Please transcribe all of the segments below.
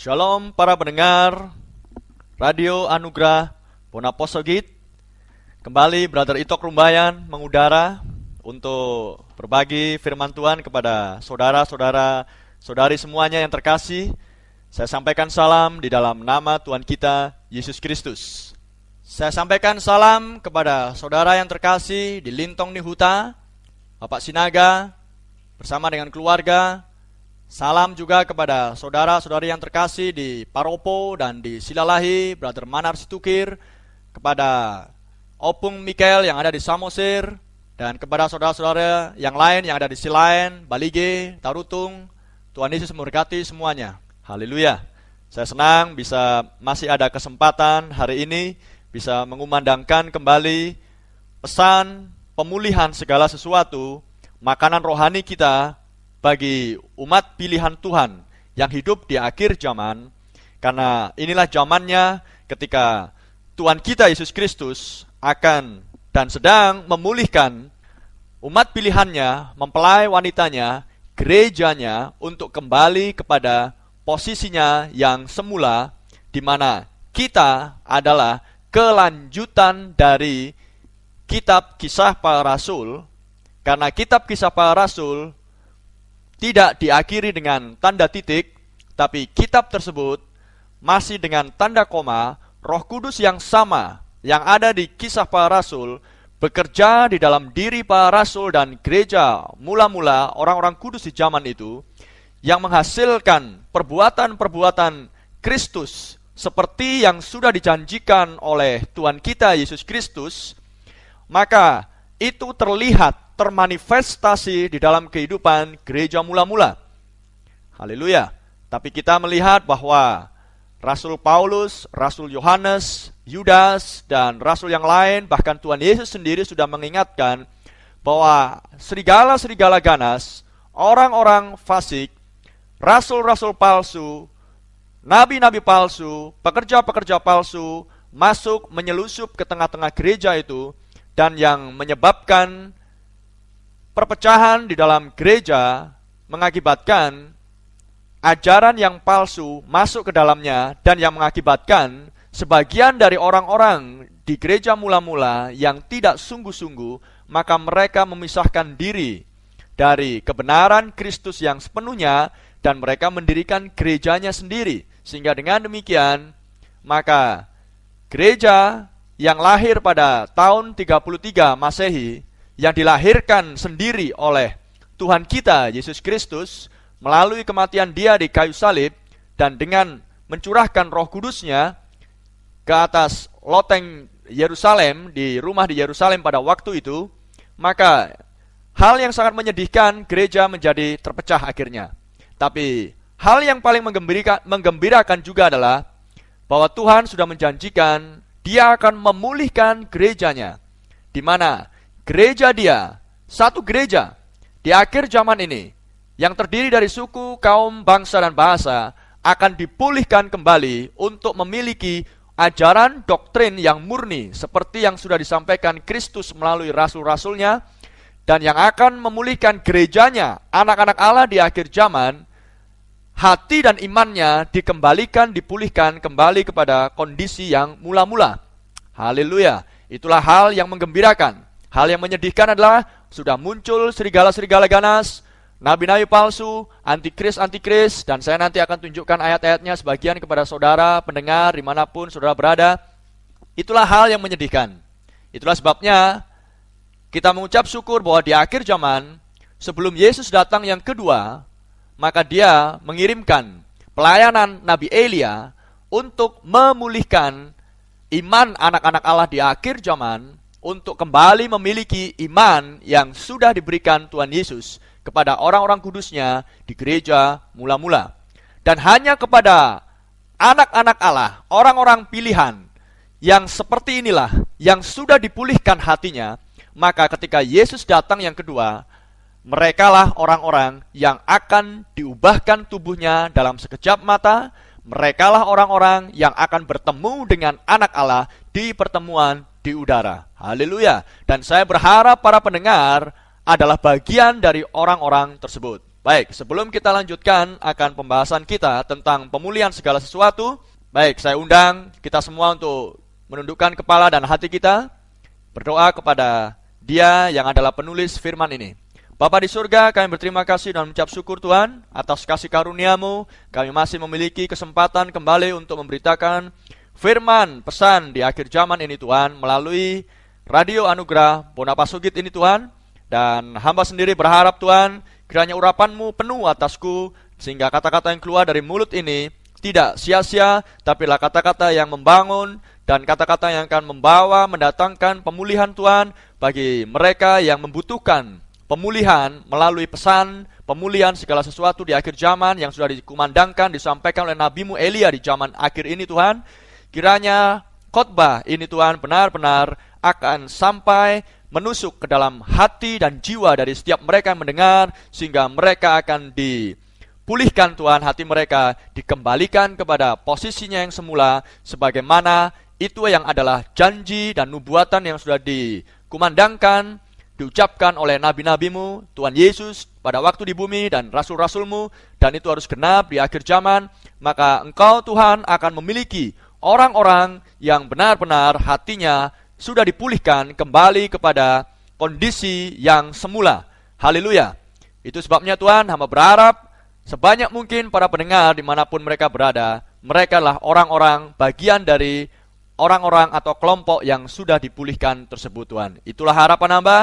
Shalom para pendengar Radio Anugerah Ponaposogit. Kembali Brother Itok Rumbayan mengudara untuk berbagi firman Tuhan kepada saudara-saudara, saudari semuanya yang terkasih. Saya sampaikan salam di dalam nama Tuhan kita Yesus Kristus. Saya sampaikan salam kepada saudara yang terkasih di Lintong Nihuta, Bapak Sinaga bersama dengan keluarga. Salam juga kepada saudara-saudari yang terkasih di Paropo dan di Silalahi, Brother Manar Situkir, kepada Opung Mikael yang ada di Samosir, dan kepada saudara-saudara yang lain yang ada di Silain, Balige, Tarutung. Tuhan Yesus memberkati semuanya. Haleluya. Saya senang bisa masih ada kesempatan hari ini bisa mengumandangkan kembali pesan pemulihan segala sesuatu, makanan rohani kita bagi umat pilihan Tuhan yang hidup di akhir zaman, karena inilah zamannya ketika Tuhan kita Yesus Kristus akan dan sedang memulihkan umat pilihannya, mempelai wanitanya, gerejanya untuk kembali kepada posisinya yang semula, di mana kita adalah kelanjutan dari kitab Kisah Para Rasul, karena kitab Kisah Para Rasul tidak diakhiri dengan tanda titik, tapi kitab tersebut masih dengan tanda koma. Roh Kudus yang sama yang ada di Kisah Para Rasul bekerja di dalam diri para rasul dan gereja mula-mula orang-orang kudus di zaman itu, yang menghasilkan perbuatan-perbuatan Kristus seperti yang sudah dijanjikan oleh Tuhan kita Yesus Kristus. Maka itu terlihat, termanifestasi di dalam kehidupan gereja mula-mula. Haleluya. Tapi kita melihat bahwa Rasul Paulus, Rasul Yohanes, Yudas, dan Rasul yang lain, bahkan Tuhan Yesus sendiri sudah mengingatkan bahwa serigala-serigala ganas, orang-orang fasik, rasul-rasul palsu, nabi-nabi palsu, pekerja-pekerja palsu, masuk menyelusup ke tengah-tengah gereja itu, dan yang menyebabkan perpecahan di dalam gereja, mengakibatkan ajaran yang palsu masuk ke dalamnya, dan yang mengakibatkan sebagian dari orang-orang di gereja mula-mula yang tidak sungguh-sungguh, maka mereka memisahkan diri dari kebenaran Kristus yang sepenuhnya, dan mereka mendirikan gerejanya sendiri. Sehingga dengan demikian, maka gereja yang lahir pada tahun 33 Masehi, yang dilahirkan sendiri oleh Tuhan kita Yesus Kristus melalui kematian Dia di kayu salib, dan dengan mencurahkan Roh Kudusnya ke atas loteng Yerusalem, di rumah di Yerusalem pada waktu itu, maka hal yang sangat menyedihkan, gereja menjadi terpecah akhirnya. Tapi hal yang paling menggembirakan juga adalah bahwa Tuhan sudah menjanjikan Dia akan memulihkan gerejanya, di mana gereja Dia, satu gereja di akhir zaman ini, yang terdiri dari suku, kaum, bangsa, dan bahasa, akan dipulihkan kembali untuk memiliki ajaran doktrin yang murni, seperti yang sudah disampaikan Kristus melalui rasul-rasulnya, dan yang akan memulihkan gerejanya, anak-anak Allah di akhir zaman. Hati dan imannya dikembalikan, dipulihkan kembali kepada kondisi yang mula-mula. Haleluya. Itulah hal yang menggembirakan. Hal yang menyedihkan adalah sudah muncul serigala-serigala ganas, nabi-nabi palsu, antikris, dan saya nanti akan tunjukkan ayat-ayatnya sebagian kepada saudara pendengar dimanapun saudara berada. Itulah hal yang menyedihkan. Itulah sebabnya kita mengucap syukur bahwa di akhir zaman, sebelum Yesus datang yang kedua, maka Dia mengirimkan pelayanan Nabi Elia untuk memulihkan iman anak-anak Allah di akhir zaman, untuk kembali memiliki iman yang sudah diberikan Tuhan Yesus kepada orang-orang kudusnya di gereja mula-mula. Dan hanya kepada anak-anak Allah, orang-orang pilihan yang seperti inilah, yang sudah dipulihkan hatinya, maka ketika Yesus datang yang kedua, merekalah orang-orang yang akan diubahkan tubuhnya dalam sekejap mata. Merekalah orang-orang yang akan bertemu dengan anak Allah di pertemuan di udara. Haleluya. Dan saya berharap para pendengar adalah bagian dari orang-orang tersebut. Baik, sebelum kita lanjutkan akan pembahasan kita tentang pemulihan segala sesuatu, baik, saya undang kita semua untuk menundukkan kepala dan hati kita, berdoa kepada Dia yang adalah penulis firman ini. Bapa di surga, kami berterima kasih dan mengucap syukur Tuhan atas kasih karunia-Mu. Kami masih memiliki kesempatan kembali untuk memberitakan firman, pesan di akhir zaman ini Tuhan, melalui Radio Anugerah Bonapasugit ini Tuhan. Dan hamba sendiri berharap Tuhan, kiranya urapan-Mu penuh atasku, sehingga kata-kata yang keluar dari mulut ini tidak sia-sia, tapilah kata-kata yang membangun, dan kata-kata yang akan membawa, mendatangkan pemulihan Tuhan, bagi mereka yang membutuhkan pemulihan melalui pesan, pemulihan segala sesuatu di akhir zaman yang sudah dikumandangkan, disampaikan oleh Nabi-Mu Elia di zaman akhir ini Tuhan. Kiranya khotbah ini Tuhan benar-benar akan sampai menusuk ke dalam hati dan jiwa dari setiap mereka yang mendengar, sehingga mereka akan dipulihkan Tuhan, hati mereka dikembalikan kepada posisinya yang semula, sebagaimana itu yang adalah janji dan nubuatan yang sudah dikumandangkan, diucapkan oleh nabi-nabi-Mu, Tuhan Yesus pada waktu di bumi dan rasul-rasul-Mu, dan itu harus genap di akhir zaman. Maka Engkau Tuhan akan memiliki orang-orang yang benar-benar hatinya sudah dipulihkan kembali kepada kondisi yang semula. Haleluya. Itu sebabnya Tuhan, hamba berharap sebanyak mungkin para pendengar dimanapun mereka berada, mereka adalah orang-orang bagian dari orang-orang atau kelompok yang sudah dipulihkan tersebut Tuhan. Itulah harapan hamba.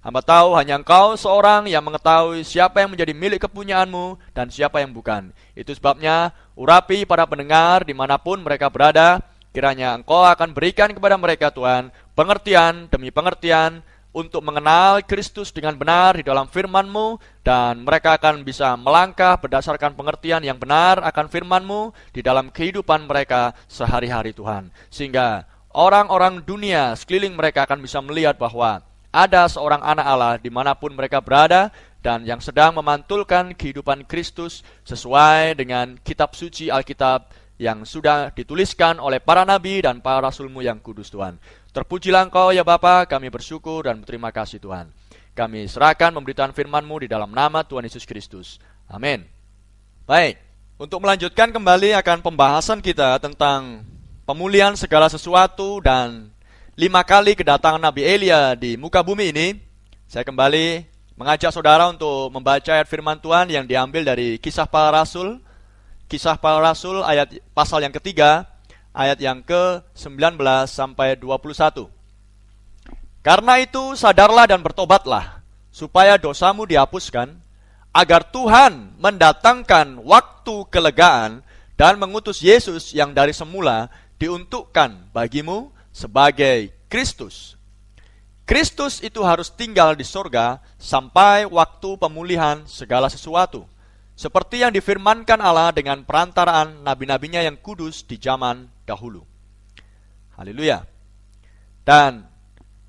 Hamba tahu hanya Engkau seorang yang mengetahui siapa yang menjadi milik kepunyaan-Mu dan siapa yang bukan. Itu sebabnya urapi para pendengar dimanapun mereka berada, kiranya Engkau akan berikan kepada mereka Tuhan pengertian demi pengertian untuk mengenal Kristus dengan benar di dalam firman-Mu, dan mereka akan bisa melangkah berdasarkan pengertian yang benar akan firman-Mu di dalam kehidupan mereka sehari-hari Tuhan. Sehingga orang-orang dunia sekeliling mereka akan bisa melihat bahwa ada seorang anak Allah dimanapun mereka berada, dan yang sedang memantulkan kehidupan Kristus sesuai dengan kitab suci Alkitab yang sudah dituliskan oleh para nabi dan para rasul-Mu yang kudus Tuhan. Terpujilah Engkau ya Bapa, kami bersyukur dan berterima kasih Tuhan. Kami serahkan pemberitaan firman-Mu di dalam nama Tuhan Yesus Kristus. Amin. Baik, untuk melanjutkan kembali akan pembahasan kita tentang pemulihan segala sesuatu dan 5 kali kedatangan Nabi Elia di muka bumi ini, saya kembali mengajak saudara untuk membaca ayat firman Tuhan yang diambil dari Kisah Para Rasul. Kisah Para Rasul ayat pasal yang ketiga, ayat yang ke-19 sampai 21. Karena itu sadarlah dan bertobatlah, supaya dosamu dihapuskan, agar Tuhan mendatangkan waktu kelegaan dan mengutus Yesus yang dari semula diuntukkan bagimu sebagai Kristus. Kristus itu harus tinggal di sorga sampai waktu pemulihan segala sesuatu, seperti yang difirmankan Allah dengan perantaraan nabi-nabinya yang kudus di zaman dahulu. Haleluya. Dan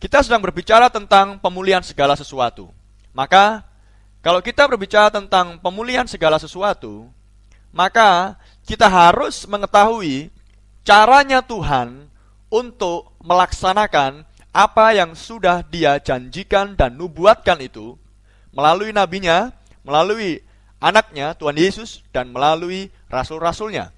kita sedang berbicara tentang pemulihan segala sesuatu. Maka kalau kita berbicara tentang pemulihan segala sesuatu, maka kita harus mengetahui caranya Tuhan untuk melaksanakan apa yang sudah Dia janjikan dan nubuatkan itu melalui nabinya, melalui anaknya Tuhan Yesus, dan melalui rasul-rasulnya.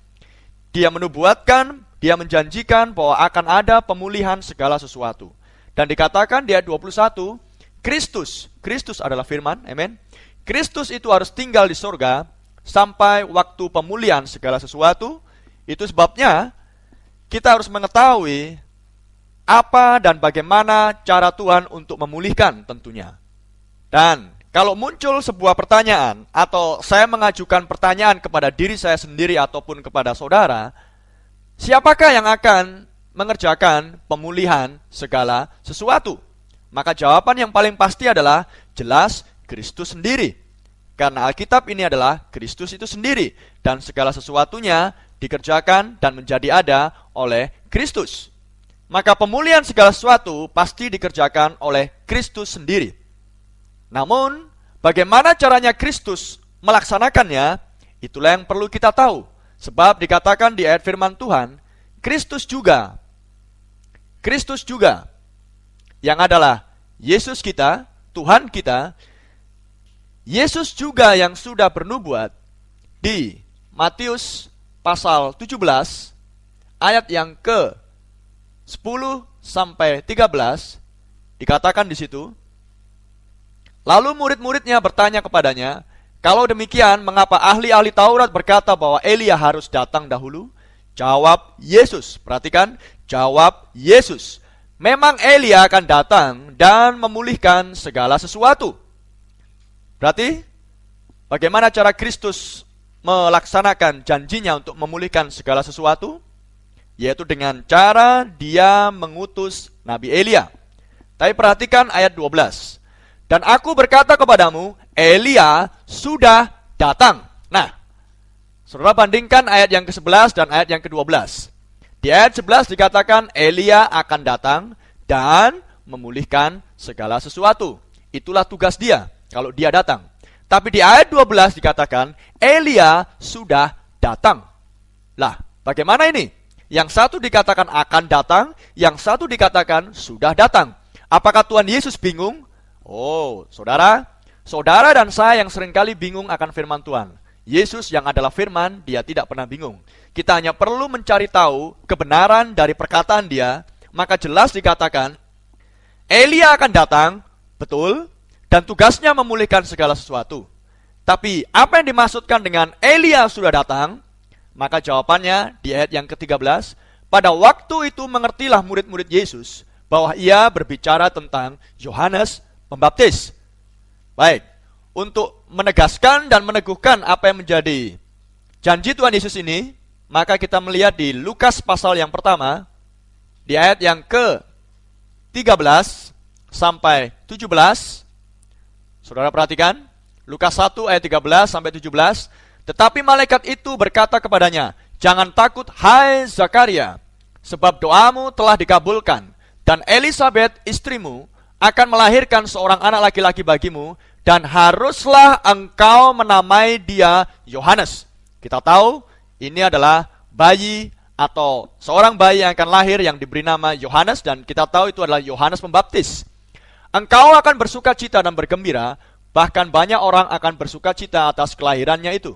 Dia menubuatkan, Dia menjanjikan bahwa akan ada pemulihan segala sesuatu. Dan dikatakan di ayat 21, Kristus adalah firman, amen. Kristus itu harus tinggal di surga sampai waktu pemulihan segala sesuatu. Itu sebabnya kita harus mengetahui apa dan bagaimana cara Tuhan untuk memulihkan tentunya. Dan kalau muncul sebuah pertanyaan, atau saya mengajukan pertanyaan kepada diri saya sendiri ataupun kepada saudara, siapakah yang akan mengerjakan pemulihan segala sesuatu? Maka jawaban yang paling pasti adalah jelas Kristus sendiri. Karena Alkitab ini adalah Kristus itu sendiri, dan segala sesuatunya dikerjakan dan menjadi ada oleh Kristus. Maka pemulihan segala sesuatu pasti dikerjakan oleh Kristus sendiri. Namun, bagaimana caranya Kristus melaksanakannya, itulah yang perlu kita tahu. Sebab dikatakan di ayat firman Tuhan, Kristus juga yang adalah Yesus kita, Tuhan kita, Yesus juga yang sudah bernubuat di Matius pasal 17 ayat yang ke 10 sampai 13 dikatakan di situ, lalu murid-muridnya bertanya kepadanya, kalau demikian mengapa ahli-ahli Taurat berkata bahwa Elia harus datang dahulu? Jawab Yesus, perhatikan, jawab Yesus, memang Elia akan datang dan memulihkan segala sesuatu. Berarti, bagaimana cara Kristus melaksanakan janjinya untuk memulihkan segala sesuatu? Yaitu dengan cara dia mengutus Nabi Elia. Tapi perhatikan ayat 12. Dan aku berkata kepadamu, Elia sudah datang. Nah, saudara bandingkan ayat yang ke-11 dan ayat yang ke-12. Di ayat 11 dikatakan Elia akan datang dan memulihkan segala sesuatu. Itulah tugas dia kalau dia datang. Tapi di ayat 12 dikatakan Elia sudah datang. Lah, bagaimana ini? Yang satu dikatakan akan datang, yang satu dikatakan sudah datang. Apakah Tuhan Yesus bingung? Oh, saudara dan saya yang seringkali bingung akan firman Tuhan. Yesus yang adalah firman, dia tidak pernah bingung. Kita hanya perlu mencari tahu kebenaran dari perkataan dia, maka jelas dikatakan Elia akan datang, betul, dan tugasnya memulihkan segala sesuatu. Tapi apa yang dimaksudkan dengan Elia sudah datang? Maka jawabannya di ayat yang ke-13, pada waktu itu mengertilah murid-murid Yesus bahwa ia berbicara tentang Yohanes Pembaptis. Baik, untuk menegaskan dan meneguhkan apa yang menjadi janji Tuhan Yesus ini, maka kita melihat di Lukas pasal yang pertama, di ayat yang ke-13 sampai 17. Saudara perhatikan, Lukas 1 ayat 13 sampai 17. Tetapi malaikat itu berkata kepadanya, jangan takut hai Zakaria, sebab doamu telah dikabulkan, dan Elisabet istrimu akan melahirkan seorang anak laki-laki bagimu, dan haruslah engkau menamai dia Yohanes. Kita tahu ini adalah bayi atau seorang bayi yang akan lahir yang diberi nama Yohanes, dan kita tahu itu adalah Yohanes Pembaptis. Engkau akan bersuka cita dan bergembira, bahkan banyak orang akan bersuka cita atas kelahirannya itu.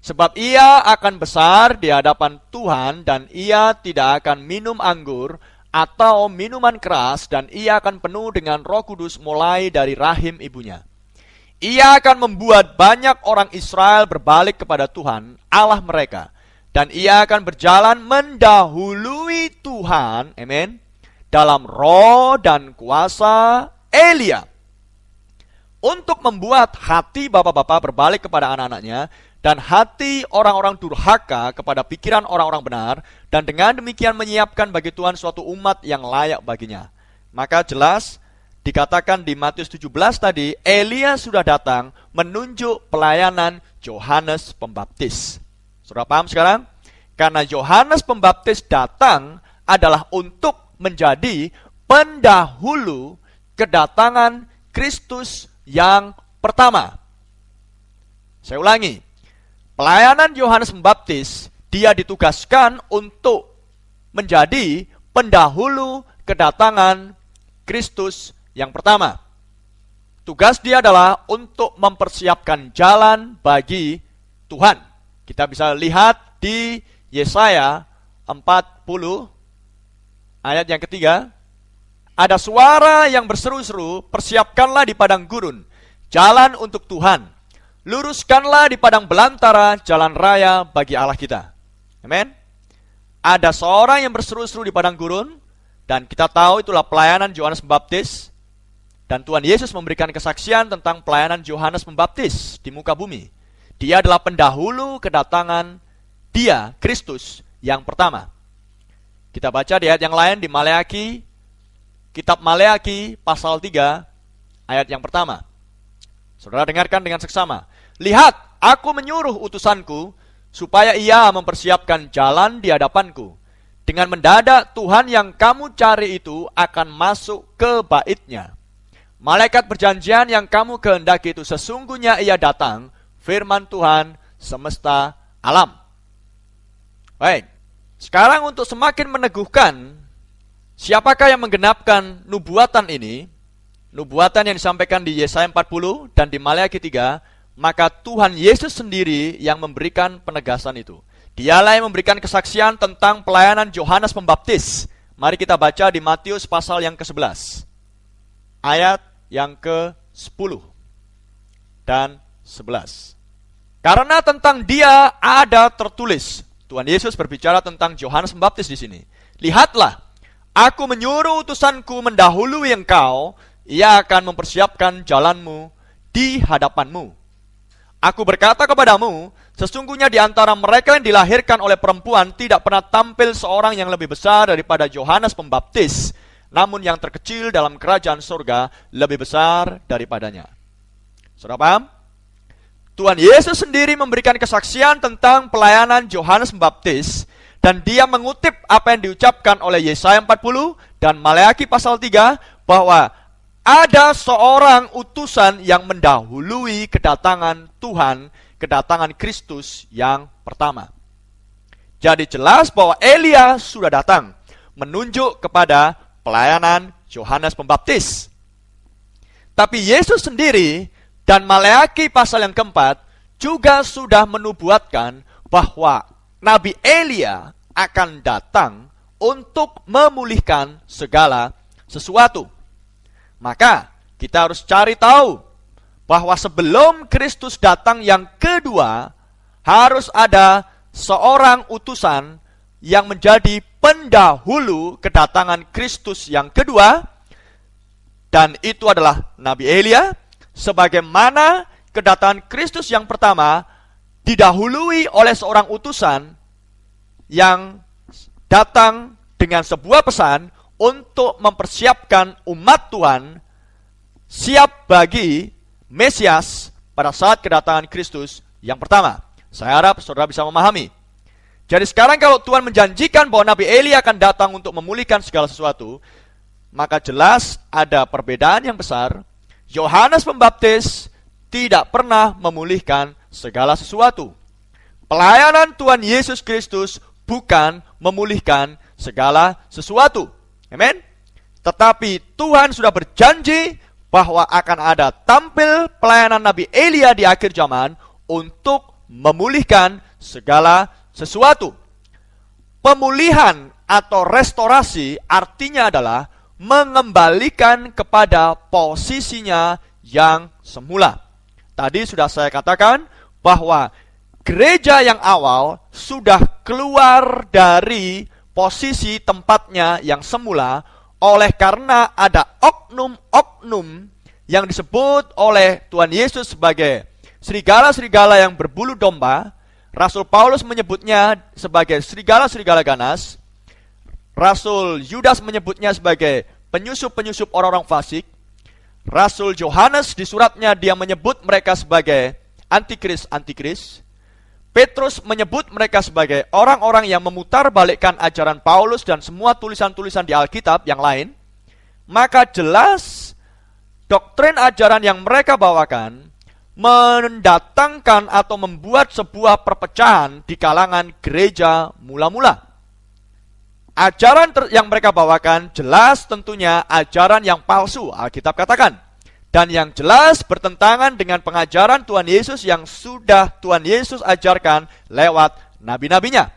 Sebab ia akan besar di hadapan Tuhan, dan ia tidak akan minum anggur atau minuman keras, dan ia akan penuh dengan Roh Kudus mulai dari rahim ibunya. Ia akan membuat banyak orang Israel berbalik kepada Tuhan, Allah mereka, dan ia akan berjalan mendahului Tuhan, amin, dalam roh dan kuasa Elia, untuk membuat hati bapak-bapak berbalik kepada anak-anaknya, dan hati orang-orang durhaka kepada pikiran orang-orang benar, dan dengan demikian menyiapkan bagi Tuhan suatu umat yang layak baginya. Maka jelas dikatakan di Matius 17 tadi, Elia sudah datang menunjuk pelayanan Yohanes Pembaptis. Sudah paham sekarang? Karena Yohanes Pembaptis datang adalah untuk menjadi pendahulu kedatangan Kristus yang pertama. Saya ulangi, pelayanan Yohanes Pembaptis, dia ditugaskan untuk menjadi pendahulu kedatangan Kristus yang pertama. Tugas dia adalah untuk mempersiapkan jalan bagi Tuhan. Kita bisa lihat di Yesaya 40 ayat yang ketiga. Ada suara yang berseru-seru, persiapkanlah di padang gurun jalan untuk Tuhan, luruskanlah di padang belantara jalan raya bagi Allah kita. Amin. Ada seorang yang berseru-seru di padang gurun, dan kita tahu itulah pelayanan Yohanes Pembaptis. Dan Tuhan Yesus memberikan kesaksian tentang pelayanan Yohanes Pembaptis di muka bumi. Dia adalah pendahulu kedatangan dia, Kristus yang pertama. Kita baca di ayat yang lain di Maleaki, kitab Maleaki pasal 3 ayat yang pertama. Saudara dengarkan dengan seksama. Lihat, aku menyuruh utusanku supaya ia mempersiapkan jalan di hadapanku. Dengan mendadak Tuhan yang kamu cari itu akan masuk ke baitnya. Malaikat perjanjian yang kamu kehendaki itu sesungguhnya ia datang, firman Tuhan semesta alam. Baik, sekarang untuk semakin meneguhkan siapakah yang menggenapkan nubuatan ini, nubuatan yang disampaikan di Yesaya 40 dan di Maleakhi 3, maka Tuhan Yesus sendiri yang memberikan penegasan itu. Dialah yang memberikan kesaksian tentang pelayanan Yohanes Pembaptis. Mari kita baca di Matius pasal yang ke-11, ayat yang ke-10 dan 11. Karena tentang dia ada tertulis. Tuhan Yesus berbicara tentang Yohanes Pembaptis di sini. Lihatlah, aku menyuruh utusanku mendahului engkau, ia akan mempersiapkan jalanmu di hadapanmu. Aku berkata kepadamu, sesungguhnya di antara mereka yang dilahirkan oleh perempuan tidak pernah tampil seorang yang lebih besar daripada Yohanes Pembaptis, namun yang terkecil dalam kerajaan surga lebih besar daripadanya. Saudara paham? Tuhan Yesus sendiri memberikan kesaksian tentang pelayanan Yohanes Pembaptis, dan dia mengutip apa yang diucapkan oleh Yesaya 40 dan Maleakhi pasal 3, bahwa ada seorang utusan yang mendahului kedatangan Tuhan, kedatangan Kristus yang pertama. Jadi jelas bahwa Elia sudah datang, menunjuk kepada pelayanan Yohanes Pembaptis. Tapi Yesus sendiri dan Maleakhi pasal yang keempat juga sudah menubuatkan bahwa Nabi Elia akan datang untuk memulihkan segala sesuatu. Maka kita harus cari tahu bahwa sebelum Kristus datang yang kedua, harus ada seorang utusan yang menjadi pendahulu kedatangan Kristus yang kedua, dan itu adalah Nabi Elia, sebagaimana kedatangan Kristus yang pertama didahului oleh seorang utusan yang datang dengan sebuah pesan untuk mempersiapkan umat Tuhan siap bagi Mesias pada saat kedatangan Kristus yang pertama. Saya harap saudara bisa memahami. Jadi sekarang kalau Tuhan menjanjikan bahwa Nabi Elia akan datang untuk memulihkan segala sesuatu, maka jelas ada perbedaan yang besar. Yohanes Pembaptis tidak pernah memulihkan segala sesuatu. Pelayanan Tuhan Yesus Kristus bukan memulihkan segala sesuatu. Amin. Tetapi Tuhan sudah berjanji bahwa akan ada tampil pelayanan Nabi Elia di akhir zaman untuk memulihkan segala sesuatu. Pemulihan atau restorasi artinya adalah mengembalikan kepada posisinya yang semula. Tadi sudah saya katakan bahwa gereja yang awal sudah keluar dari posisi tempatnya yang semula oleh karena ada oknum-oknum yang disebut oleh Tuhan Yesus sebagai serigala-serigala yang berbulu domba. Rasul Paulus menyebutnya sebagai serigala-serigala ganas. Rasul Yudas menyebutnya sebagai penyusup-penyusup orang-orang fasik. Rasul Yohanes di suratnya dia menyebut mereka sebagai antikris-antikris. Petrus menyebut mereka sebagai orang-orang yang memutarbalikkan ajaran Paulus dan semua tulisan-tulisan di Alkitab yang lain. Maka jelas doktrin ajaran yang mereka bawakan mendatangkan atau membuat sebuah perpecahan di kalangan gereja mula-mula. Ajaran yang mereka bawakan jelas tentunya ajaran yang palsu, Alkitab katakan. Dan yang jelas bertentangan dengan pengajaran Tuhan Yesus yang sudah Tuhan Yesus ajarkan lewat nabi-nabinya.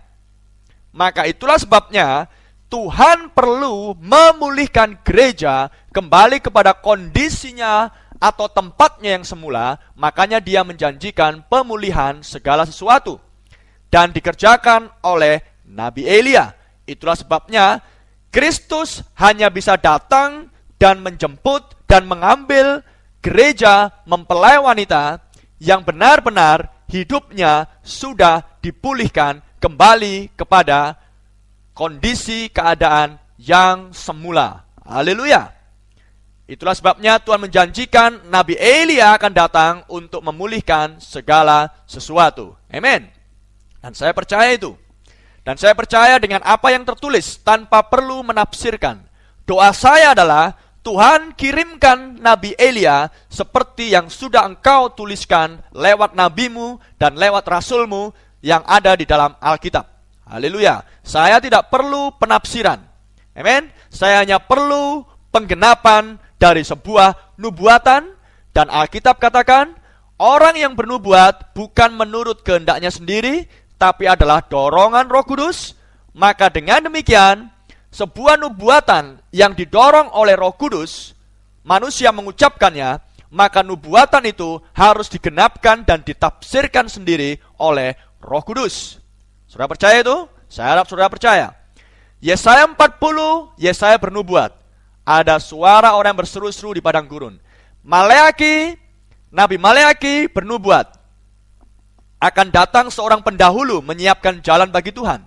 Maka itulah sebabnya Tuhan perlu memulihkan gereja kembali kepada kondisinya atau tempatnya yang semula. Makanya dia menjanjikan pemulihan segala sesuatu. Dan dikerjakan oleh Nabi Elia. Itulah sebabnya Kristus hanya bisa datang dan menjemput dan mengambil gereja mempelai wanita yang benar-benar hidupnya sudah dipulihkan kembali kepada kondisi keadaan yang semula. Haleluya. Itulah sebabnya Tuhan menjanjikan Nabi Elia akan datang untuk memulihkan segala sesuatu. Amin. Dan saya percaya itu. Dan saya percaya dengan apa yang tertulis tanpa perlu menafsirkan. Doa saya adalah Tuhan kirimkan Nabi Elia seperti yang sudah engkau tuliskan lewat nabimu dan lewat rasulmu yang ada di dalam Alkitab. Haleluya. Saya tidak perlu penafsiran. Amin. Saya hanya perlu penggenapan dari sebuah nubuatan. Dan Alkitab katakan, orang yang bernubuat bukan menurut kehendaknya sendiri, tapi adalah dorongan Roh Kudus. Maka dengan demikian, sebuah nubuatan yang didorong oleh Roh Kudus, manusia mengucapkannya, maka nubuatan itu harus digenapkan dan ditafsirkan sendiri oleh Roh Kudus. Saudara percaya itu? Saya harap saudara percaya. Yesaya 40, Yesaya bernubuat. Ada suara orang yang berseru-seru di padang gurun. Nabi Maleaki bernubuat. Akan datang seorang pendahulu menyiapkan jalan bagi Tuhan.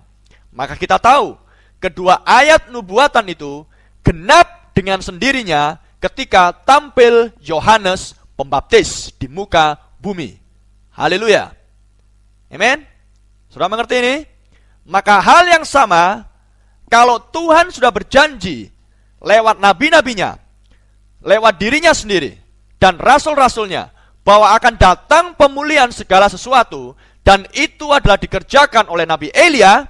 Maka kita tahu, kedua ayat nubuatan itu genap dengan sendirinya ketika tampil Yohanes Pembaptis di muka bumi. Haleluya. Amen. Sudah mengerti ini? Maka hal yang sama, kalau Tuhan sudah berjanji lewat nabi-nabinya, lewat dirinya sendiri, dan rasul-rasulnya, bahwa akan datang pemulihan segala sesuatu, dan itu adalah dikerjakan oleh Nabi Elia,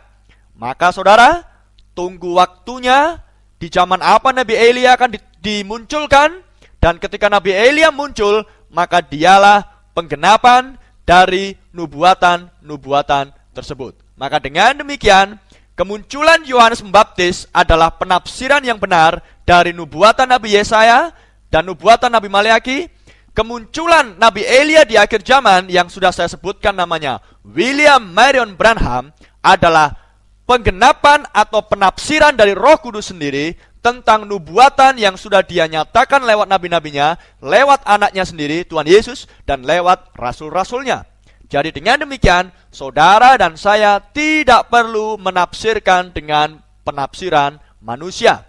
maka saudara, tunggu waktunya, di zaman apa Nabi Elia akan dimunculkan, dan ketika Nabi Elia muncul, maka dialah penggenapan dari nubuatan-nubuatan tersebut. Maka dengan demikian, kemunculan Yohanes Pembaptis adalah penafsiran yang benar dari nubuatan Nabi Yesaya dan nubuatan Nabi Maleaki. Kemunculan Nabi Elia di akhir zaman yang sudah saya sebutkan namanya William Marion Branham adalah penggenapan atau penafsiran dari Roh Kudus sendiri tentang nubuatan yang sudah dia nyatakan lewat nabi-nabinya, lewat anaknya sendiri, Tuhan Yesus, dan lewat rasul-rasulnya. Jadi dengan demikian, saudara dan saya tidak perlu menafsirkan dengan penafsiran manusia.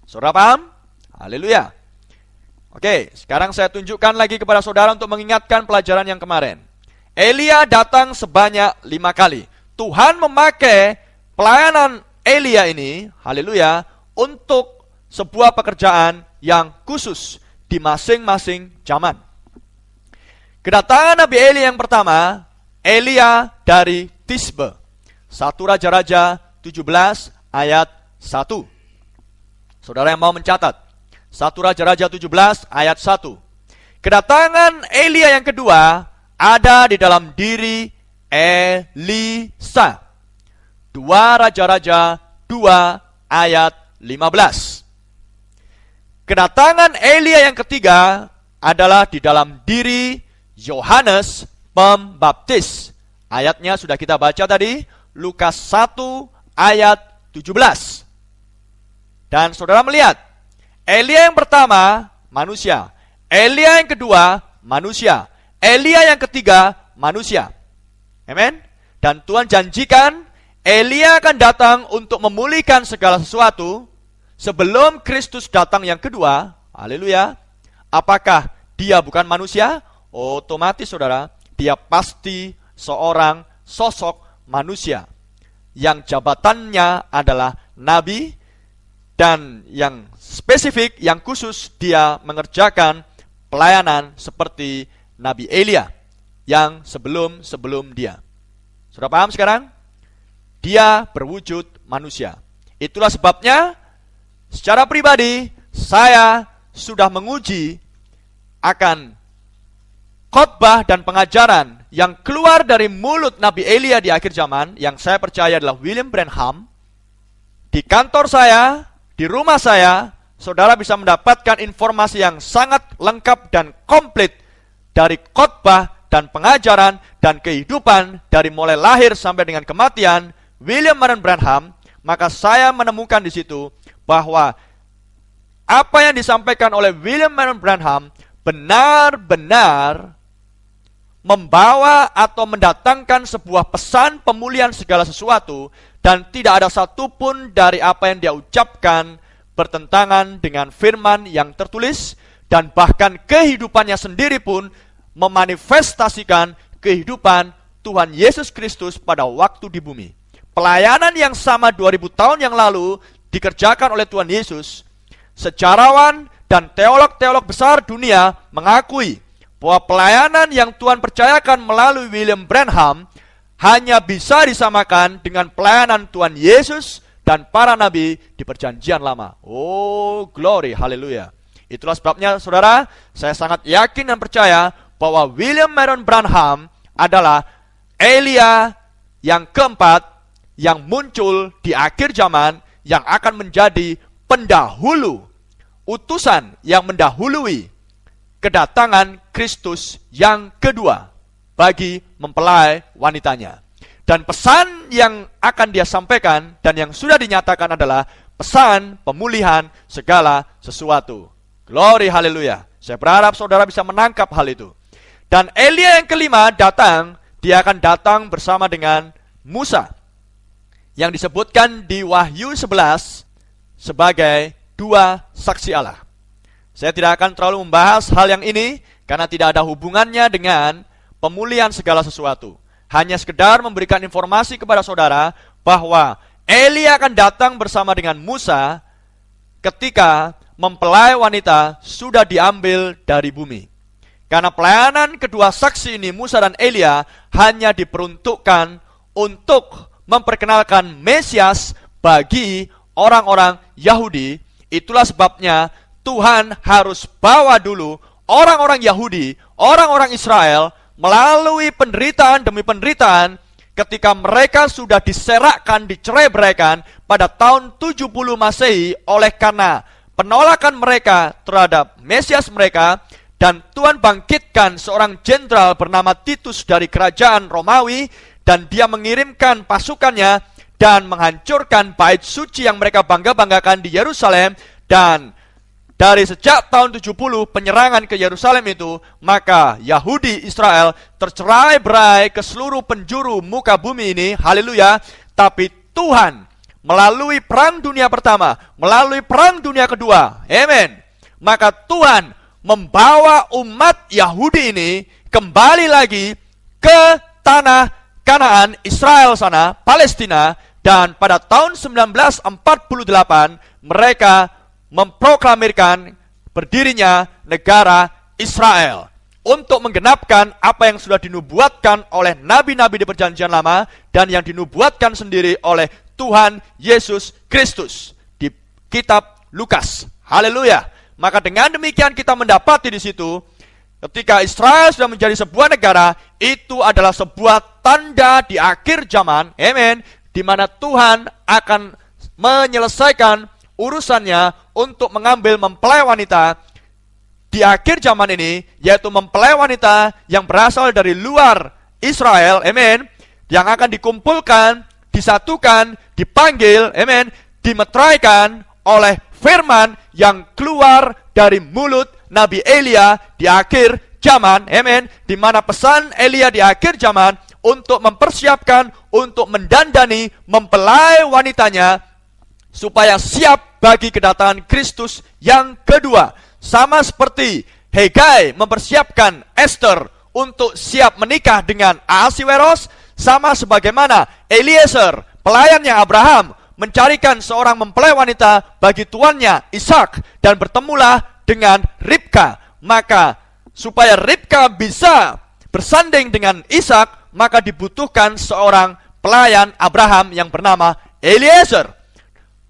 Saudara paham? Haleluya. Oke, sekarang saya tunjukkan lagi kepada saudara untuk mengingatkan pelajaran yang kemarin. Elia datang sebanyak 5 kali. Tuhan memakai pelayanan Elia ini, haleluya, untuk sebuah pekerjaan yang khusus di masing-masing zaman. Kedatangan Nabi Elia yang pertama, Elia dari Tisbe. 1 Raja-Raja 17 ayat 1. Saudara yang mau mencatat, 1 Raja-Raja 17 ayat 1. Kedatangan Elia yang kedua ada di dalam diri Elisa. 2 Raja-Raja 2 ayat 15. Kedatangan Elia yang ketiga adalah di dalam diri Yohanes Pembaptis. Ayatnya sudah kita baca tadi, Lukas 1 ayat 17. Dan saudara melihat, Elia yang pertama manusia, Elia yang kedua manusia, Elia yang ketiga manusia. Amen. Dan Tuhan janjikan Elia akan datang untuk memulihkan segala sesuatu sebelum Kristus datang yang kedua. Haleluya. Apakah dia bukan manusia? Otomatis saudara, dia pasti seorang sosok manusia yang jabatannya adalah nabi, dan yang spesifik, yang khusus, dia mengerjakan pelayanan seperti Nabi Elia yang sebelum dia. Sudah paham sekarang? Dia berwujud manusia. Itulah sebabnya secara pribadi saya sudah menguji akan khotbah dan pengajaran yang keluar dari mulut Nabi Elia di akhir zaman, yang saya percaya adalah William Branham. Di kantor saya, di rumah saya, saudara bisa mendapatkan informasi yang sangat lengkap dan komplit dari khotbah dan pengajaran dan kehidupan dari mulai lahir sampai dengan kematian William Marion Branham. Maka saya menemukan di situ bahwa apa yang disampaikan oleh William Marion Branham benar-benar membawa atau mendatangkan sebuah pesan pemulihan segala sesuatu, dan tidak ada satupun dari apa yang dia ucapkan bertentangan dengan firman yang tertulis, dan bahkan kehidupannya sendiri pun memanifestasikan kehidupan Tuhan Yesus Kristus pada waktu di bumi. Pelayanan yang sama 2000 tahun yang lalu dikerjakan oleh Tuhan Yesus. Sejarawan dan teolog-teolog besar dunia mengakui bahwa pelayanan yang Tuhan percayakan melalui William Branham hanya bisa disamakan dengan pelayanan Tuhan Yesus dan para nabi di perjanjian lama. Oh, glory, haleluya. Itulah sebabnya saudara, saya sangat yakin dan percaya bahwa William Marion Branham adalah Elia yang keempat yang muncul di akhir zaman, yang akan menjadi pendahulu, utusan yang mendahului kedatangan Kristus yang kedua bagi mempelai wanitanya. Dan pesan yang akan dia sampaikan dan yang sudah dinyatakan adalah pesan pemulihan segala sesuatu. Glory, haleluya. Saya berharap saudara bisa menangkap hal itu. Dan Elia yang kelima datang, dia akan datang bersama dengan Musa, yang disebutkan di Wahyu 11 sebagai dua saksi Allah. Saya tidak akan terlalu membahas hal yang ini karena tidak ada hubungannya dengan pemulihan segala sesuatu. Hanya sekedar memberikan informasi kepada saudara bahwa Elia akan datang bersama dengan Musa ketika mempelai wanita sudah diambil dari bumi. Karena pelayanan kedua saksi ini, Musa dan Elia, hanya diperuntukkan untuk memperkenalkan Mesias bagi orang-orang Yahudi. Itulah sebabnya Tuhan harus bawa dulu orang-orang Yahudi, orang-orang Israel, melalui penderitaan demi penderitaan, ketika mereka sudah diserakkan, dicerai-beraikan pada tahun 70 Masehi oleh karena penolakan mereka terhadap Mesias mereka. Dan Tuhan bangkitkan seorang jenderal bernama Titus dari kerajaan Romawi, dan dia mengirimkan pasukannya dan menghancurkan bait suci yang mereka bangga-banggakan di Yerusalem. Dan dari sejak tahun 70 penyerangan ke Yerusalem itu, maka Yahudi Israel tercerai-berai ke seluruh penjuru muka bumi ini. Haleluya. Tapi Tuhan melalui perang dunia pertama, melalui perang dunia kedua, amen, maka Tuhan membawa umat Yahudi ini kembali lagi ke tanah Kanaan, Israel sana, Palestina. Dan pada tahun 1948 mereka memproklamirkan berdirinya negara Israel untuk menggenapkan apa yang sudah dinubuatkan oleh nabi-nabi di perjanjian lama dan yang dinubuatkan sendiri oleh Tuhan Yesus Kristus di kitab Lukas. Haleluya. Maka dengan demikian kita mendapati di situ, ketika Israel sudah menjadi sebuah negara, itu adalah sebuah tanda di akhir zaman, amen, di mana Tuhan akan menyelesaikan urusannya untuk mengambil mempelai wanita di akhir zaman ini, yaitu mempelai wanita yang berasal dari luar Israel, amen, yang akan dikumpulkan, disatukan, dipanggil, amen, dimeteraikan oleh firman yang keluar dari mulut Nabi Elia di akhir zaman, amen, di mana pesan Elia di akhir zaman untuk mempersiapkan, untuk mendandani mempelai wanitanya supaya siap bagi kedatangan Kristus yang kedua. Sama seperti Hegai mempersiapkan Esther untuk siap menikah dengan Ahasiweros, sama sebagaimana Eliezer, pelayannya Abraham, mencarikan seorang mempelai wanita bagi tuannya Ishak, dan bertemulah dengan Ribka. Maka supaya Ribka bisa bersanding dengan Ishak, maka dibutuhkan seorang pelayan Abraham yang bernama Eliezer.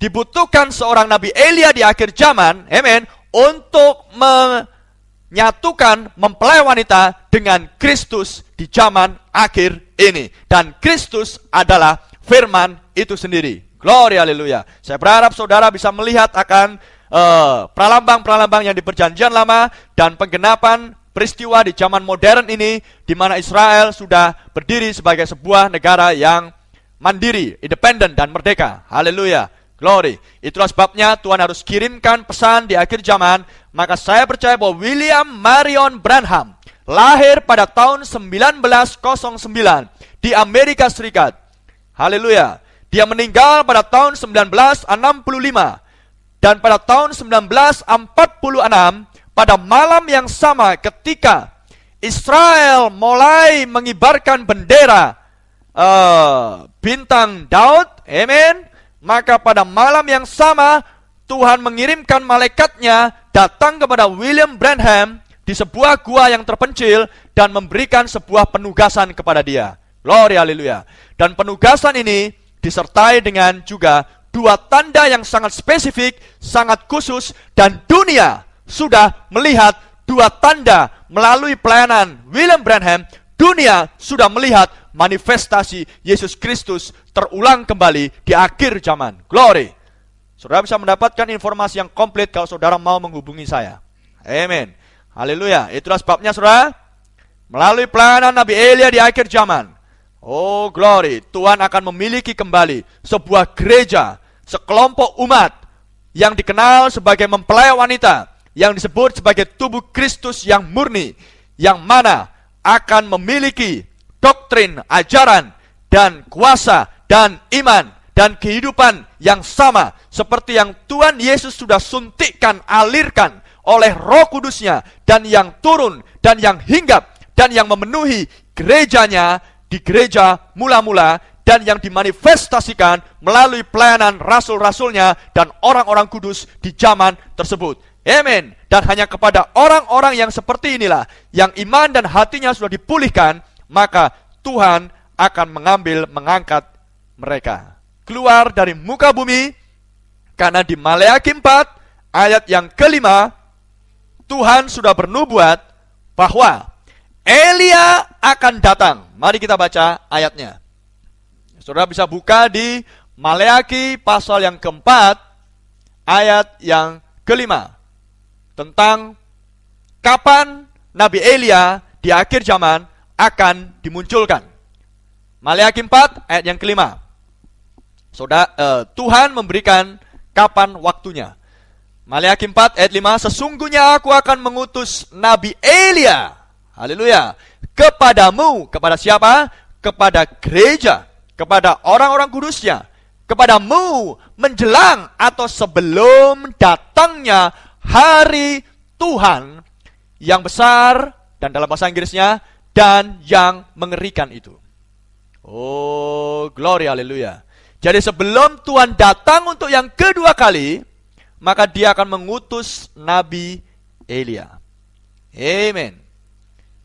Dibutuhkan seorang Nabi Elia di akhir zaman, amen, untuk menyatukan mempelai wanita dengan Kristus di zaman akhir ini. Dan Kristus adalah firman itu sendiri. Glory, haleluya. Saya berharap saudara bisa melihat akan pralambang-pralambang yang di perjanjian lama dan penggenapan peristiwa di zaman modern ini, di mana Israel sudah berdiri sebagai sebuah negara yang mandiri, independen, dan merdeka. Haleluya. Glory. Itulah sebabnya Tuhan harus kirimkan pesan di akhir zaman. Maka saya percaya bahwa William Marion Branham lahir pada tahun 1909 di Amerika Serikat. Haleluya. Dia meninggal pada tahun 1965. Dan pada tahun 1946, pada malam yang sama ketika Israel mulai mengibarkan bendera bintang Daud, amen, maka pada malam yang sama Tuhan mengirimkan malaikatnya datang kepada William Branham di sebuah gua yang terpencil dan memberikan sebuah penugasan kepada dia. Glory, haleluya. Dan penugasan ini disertai dengan juga dua tanda yang sangat spesifik, sangat khusus, dan dunia sudah melihat dua tanda melalui pelayanan William Branham. Dunia sudah melihat manifestasi Yesus Kristus terulang kembali di akhir zaman. Glory. Saudara bisa mendapatkan informasi yang komplit kalau saudara mau menghubungi saya. Amin. Haleluya. Itulah sebabnya saudara, melalui pelayanan Nabi Elia di akhir zaman, oh glory, Tuhan akan memiliki kembali sebuah gereja, sekelompok umat yang dikenal sebagai mempelai wanita, yang disebut sebagai tubuh Kristus yang murni, yang mana akan memiliki doktrin, ajaran, dan kuasa, dan iman, dan kehidupan yang sama seperti yang Tuhan Yesus sudah suntikkan, alirkan oleh Roh Kudusnya, dan yang turun, dan yang hinggap, dan yang memenuhi gerejanya di gereja mula-mula, dan yang dimanifestasikan melalui pelayanan rasul-rasulnya dan orang-orang kudus di zaman tersebut. Amin. Dan hanya kepada orang-orang yang seperti inilah, yang iman dan hatinya sudah dipulihkan, maka Tuhan akan mengangkat mereka keluar dari muka bumi. Karena di Maleakhi 4 ayat yang kelima, Tuhan sudah bernubuat bahwa Elia akan datang. Mari kita baca ayatnya. Saudara bisa buka di Maleakhi pasal yang keempat ayat yang kelima, tentang kapan Nabi Elia di akhir zaman akan dimunculkan. Maleakhi 4 ayat yang kelima. Saudara, Tuhan memberikan kapan waktunya. Maleakhi 4 ayat 5, sesungguhnya aku akan mengutus Nabi Elia, haleluya, kepadamu. Kepada siapa? Kepada gereja, kepada orang-orang kudusnya, kepadamu menjelang atau sebelum datangnya hari Tuhan yang besar, dan dalam bahasa Inggrisnya, dan yang mengerikan itu. Oh, glory, haleluya. Jadi sebelum Tuhan datang untuk yang kedua kali, maka dia akan mengutus Nabi Elia. Amen.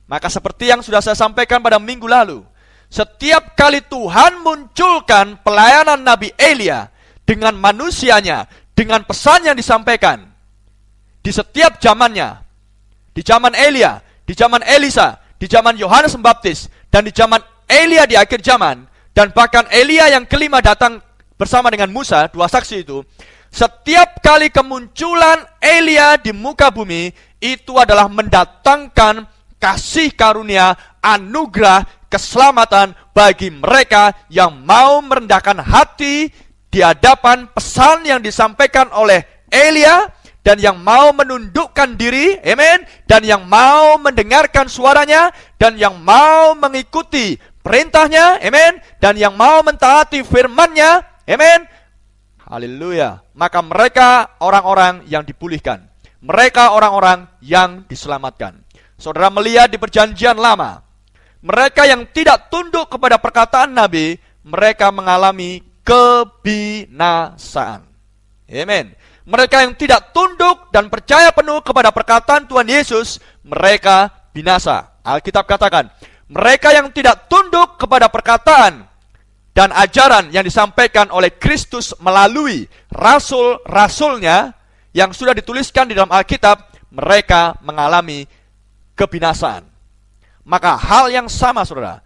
Maka seperti yang sudah saya sampaikan pada minggu lalu, setiap kali Tuhan munculkan pelayanan Nabi Elia dengan manusianya, dengan pesan yang disampaikan, di setiap zamannya, di zaman Elia, di zaman Elisa, di zaman Yohanes Pembaptis, dan di zaman Elia di akhir zaman, dan bahkan Elia yang kelima datang bersama dengan Musa, dua saksi itu, setiap kali kemunculan Elia di muka bumi, itu adalah mendatangkan kasih karunia, anugerah, keselamatan bagi mereka yang mau merendahkan hati di hadapan pesan yang disampaikan oleh Elia, dan yang mau menundukkan diri, amen, dan yang mau mendengarkan suaranya, dan yang mau mengikuti perintahnya, amen, dan yang mau mentaati firman-Nya, amen. Haleluya. Maka mereka orang-orang yang dipulihkan, mereka orang-orang yang diselamatkan. Saudara melihat di perjanjian lama, mereka yang tidak tunduk kepada perkataan Nabi, mereka mengalami kebinasaan. Amen. Mereka yang tidak tunduk dan percaya penuh kepada perkataan Tuhan Yesus, mereka binasa. Alkitab katakan, mereka yang tidak tunduk kepada perkataan dan ajaran yang disampaikan oleh Kristus melalui rasul-rasulnya yang sudah dituliskan di dalam Alkitab, mereka mengalami kebinasaan. Maka hal yang sama, saudara,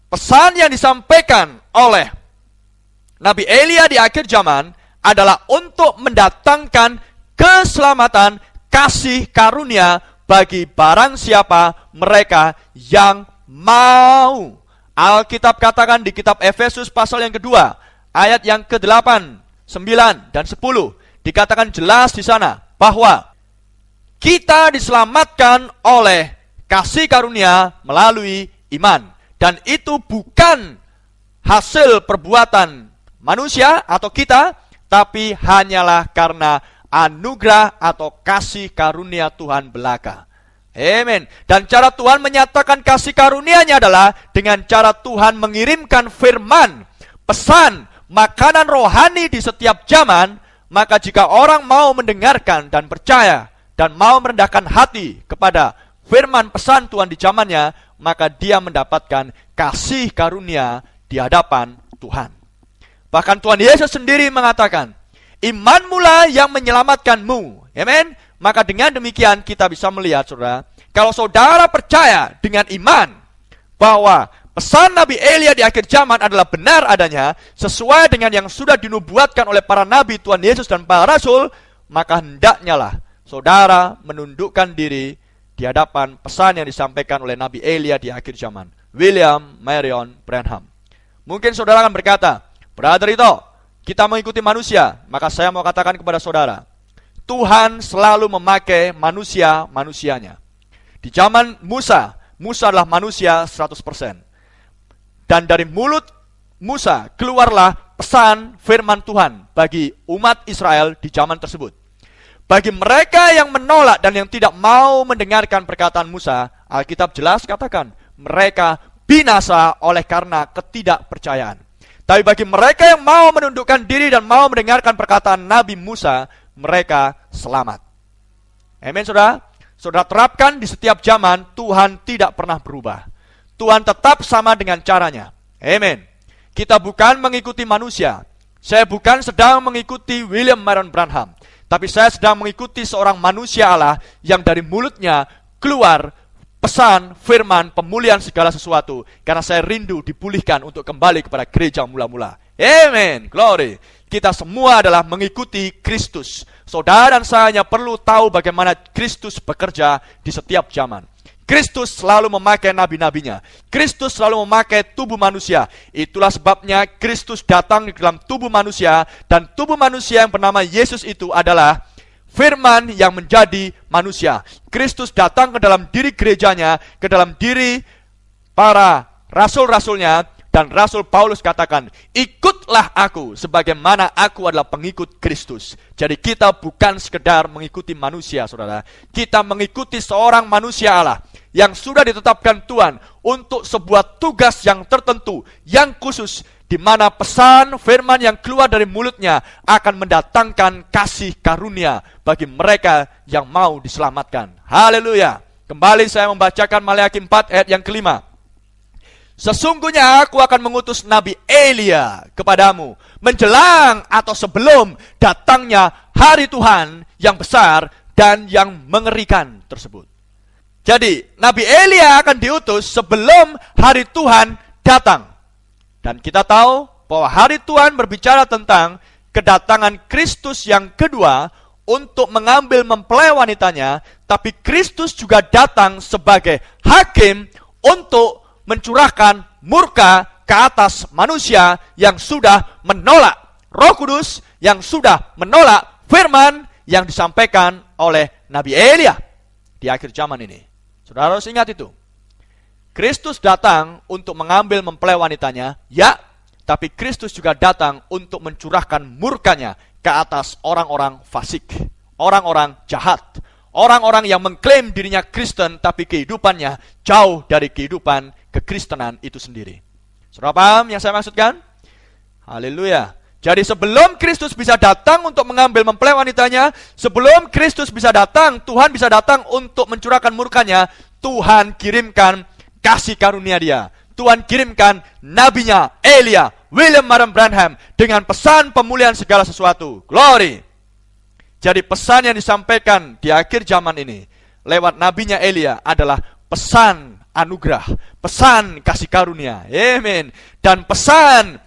pesan yang disampaikan oleh Nabi Elia di akhir zaman adalah untuk mendatangkan keselamatan, kasih karunia bagi barang siapa mereka yang mau. Alkitab katakan di kitab Efesus pasal yang kedua, ayat yang ke-8, 9, dan 10, dikatakan jelas di sana bahwa kita diselamatkan oleh kasih karunia melalui iman. Dan itu bukan hasil perbuatan manusia atau kita, tapi hanyalah karena anugerah atau kasih karunia Tuhan belaka. Amen. Dan cara Tuhan menyatakan kasih karunia-Nya adalah dengan cara Tuhan mengirimkan firman, pesan, makanan rohani di setiap zaman. Maka jika orang mau mendengarkan dan percaya dan mau merendahkan hati kepada firman pesan Tuhan di zamannya, maka dia mendapatkan kasih karunia di hadapan Tuhan. Bahkan Tuhan Yesus sendiri mengatakan, imanmulah yang menyelamatkanmu. Amen. Maka dengan demikian kita bisa melihat, saudara, kalau saudara percaya dengan iman bahwa pesan Nabi Elia di akhir zaman adalah benar adanya, sesuai dengan yang sudah dinubuatkan oleh para nabi Tuhan Yesus dan para rasul, maka hendaknya lah saudara menundukkan diri di hadapan pesan yang disampaikan oleh Nabi Elia di akhir zaman, William Marion Branham. Mungkin saudara akan berkata, Brother Ito, kita mengikuti manusia. Maka saya mau katakan kepada saudara, Tuhan selalu memakai manusia-manusianya. Di zaman Musa, Musa adalah manusia 100%. Dan dari mulut Musa keluarlah pesan firman Tuhan bagi umat Israel di zaman tersebut. Bagi mereka yang menolak dan yang tidak mau mendengarkan perkataan Musa, Alkitab jelas katakan, mereka binasa oleh karena ketidakpercayaan. Tapi bagi mereka yang mau menundukkan diri dan mau mendengarkan perkataan Nabi Musa, mereka selamat. Amin, saudara? Saudara terapkan di setiap zaman, Tuhan tidak pernah berubah. Tuhan tetap sama dengan caranya. Amin. Kita bukan mengikuti manusia. Saya bukan sedang mengikuti William Marion Branham. Tapi saya sedang mengikuti seorang manusia Allah yang dari mulutnya keluar pesan, firman, pemulihan segala sesuatu. Karena saya rindu dipulihkan untuk kembali kepada gereja mula-mula. Amen, glory. Kita semua adalah mengikuti Kristus. Saudara dan saya hanya perlu tahu bagaimana Kristus bekerja di setiap zaman. Kristus selalu memakai nabi-nabinya. Kristus selalu memakai tubuh manusia. Itulah sebabnya Kristus datang di dalam tubuh manusia. Dan tubuh manusia yang bernama Yesus itu adalah firman yang menjadi manusia. Kristus datang ke dalam diri gerejanya, ke dalam diri para rasul-rasulnya. Dan Rasul Paulus katakan, ikutlah aku sebagaimana aku adalah pengikut Kristus. Jadi kita bukan sekedar mengikuti manusia, saudara. Kita mengikuti seorang manusia Allah yang sudah ditetapkan Tuhan untuk sebuah tugas yang tertentu, yang khusus, di mana pesan firman yang keluar dari mulutnya akan mendatangkan kasih karunia bagi mereka yang mau diselamatkan. Haleluya. Kembali saya membacakan Maleakhi 4 ayat yang kelima. Sesungguhnya aku akan mengutus Nabi Elia kepadamu menjelang atau sebelum datangnya hari Tuhan yang besar dan yang mengerikan tersebut. Jadi Nabi Elia akan diutus sebelum hari Tuhan datang. Dan kita tahu bahwa hari Tuhan berbicara tentang kedatangan Kristus yang kedua untuk mengambil mempelai wanitanya. Tapi Kristus juga datang sebagai hakim untuk mencurahkan murka ke atas manusia yang sudah menolak Roh Kudus, yang sudah menolak firman yang disampaikan oleh Nabi Elia di akhir zaman ini. Saudara harus ingat itu. Kristus datang untuk mengambil mempelai wanitanya, ya, tapi Kristus juga datang untuk mencurahkan murkanya ke atas orang-orang fasik, orang-orang jahat, orang-orang yang mengklaim dirinya Kristen tapi kehidupannya jauh dari kehidupan kekristenan itu sendiri. Saudara paham yang saya maksudkan? Haleluya. Jadi sebelum Kristus bisa datang untuk mengambil mempelai wanitanya, sebelum Kristus bisa datang, Tuhan bisa datang untuk mencurahkan murkanya, Tuhan kirimkan kasih karunia dia. Tuhan kirimkan nabinya Elia, William Marion Branham, dengan pesan pemulihan segala sesuatu. Glory. Jadi pesan yang disampaikan di akhir zaman ini lewat nabinya Elia adalah pesan anugerah, pesan kasih karunia, amin, dan pesan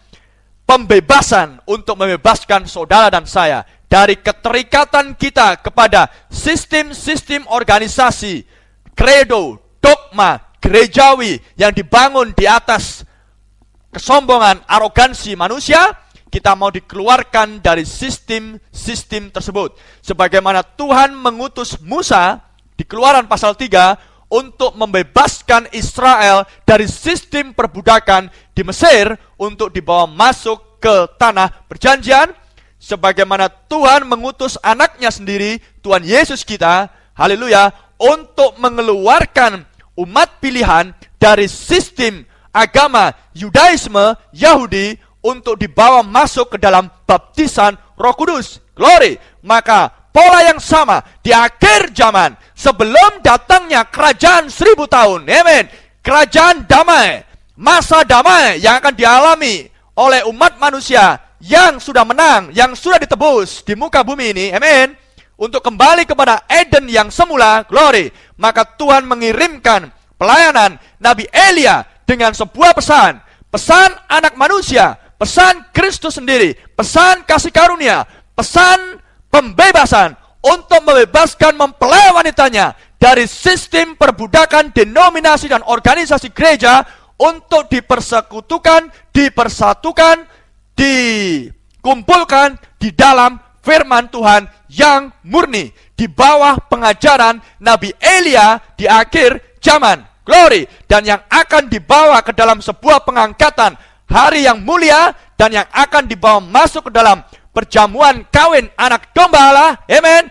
pembebasan untuk membebaskan saudara dan saya dari keterikatan kita kepada sistem-sistem organisasi, kredo, dogma, gerejawi yang dibangun di atas kesombongan, arogansi manusia. Kita mau dikeluarkan dari sistem-sistem tersebut. Sebagaimana Tuhan mengutus Musa di Keluaran pasal 3 untuk membebaskan Israel dari sistem perbudakan di Mesir untuk dibawa masuk ke tanah perjanjian, sebagaimana Tuhan mengutus anaknya sendiri, Tuhan Yesus kita, haleluya, untuk mengeluarkan umat pilihan dari sistem agama Yudaisme, Yahudi, untuk dibawa masuk ke dalam baptisan Roh Kudus. Glory. Maka pola yang sama di akhir zaman, sebelum datangnya kerajaan 1000 tahun, amin, kerajaan damai, masa damai yang akan dialami oleh umat manusia yang sudah menang, yang sudah ditebus di muka bumi ini, amin, untuk kembali kepada Eden yang semula, glory, maka Tuhan mengirimkan pelayanan Nabi Elia dengan sebuah pesan anak manusia, pesan Kristus sendiri, pesan kasih karunia, pesan pembebasan untuk membebaskan mempelai wanitanya dari sistem perbudakan denominasi dan organisasi gereja untuk dipersekutukan, dipersatukan, dikumpulkan di dalam firman Tuhan yang murni di bawah pengajaran Nabi Elia di akhir zaman. Glory, dan yang akan dibawa ke dalam sebuah pengangkatan hari yang mulia dan yang akan dibawa masuk ke dalam perjamuan kawin anak domba Allah, amen,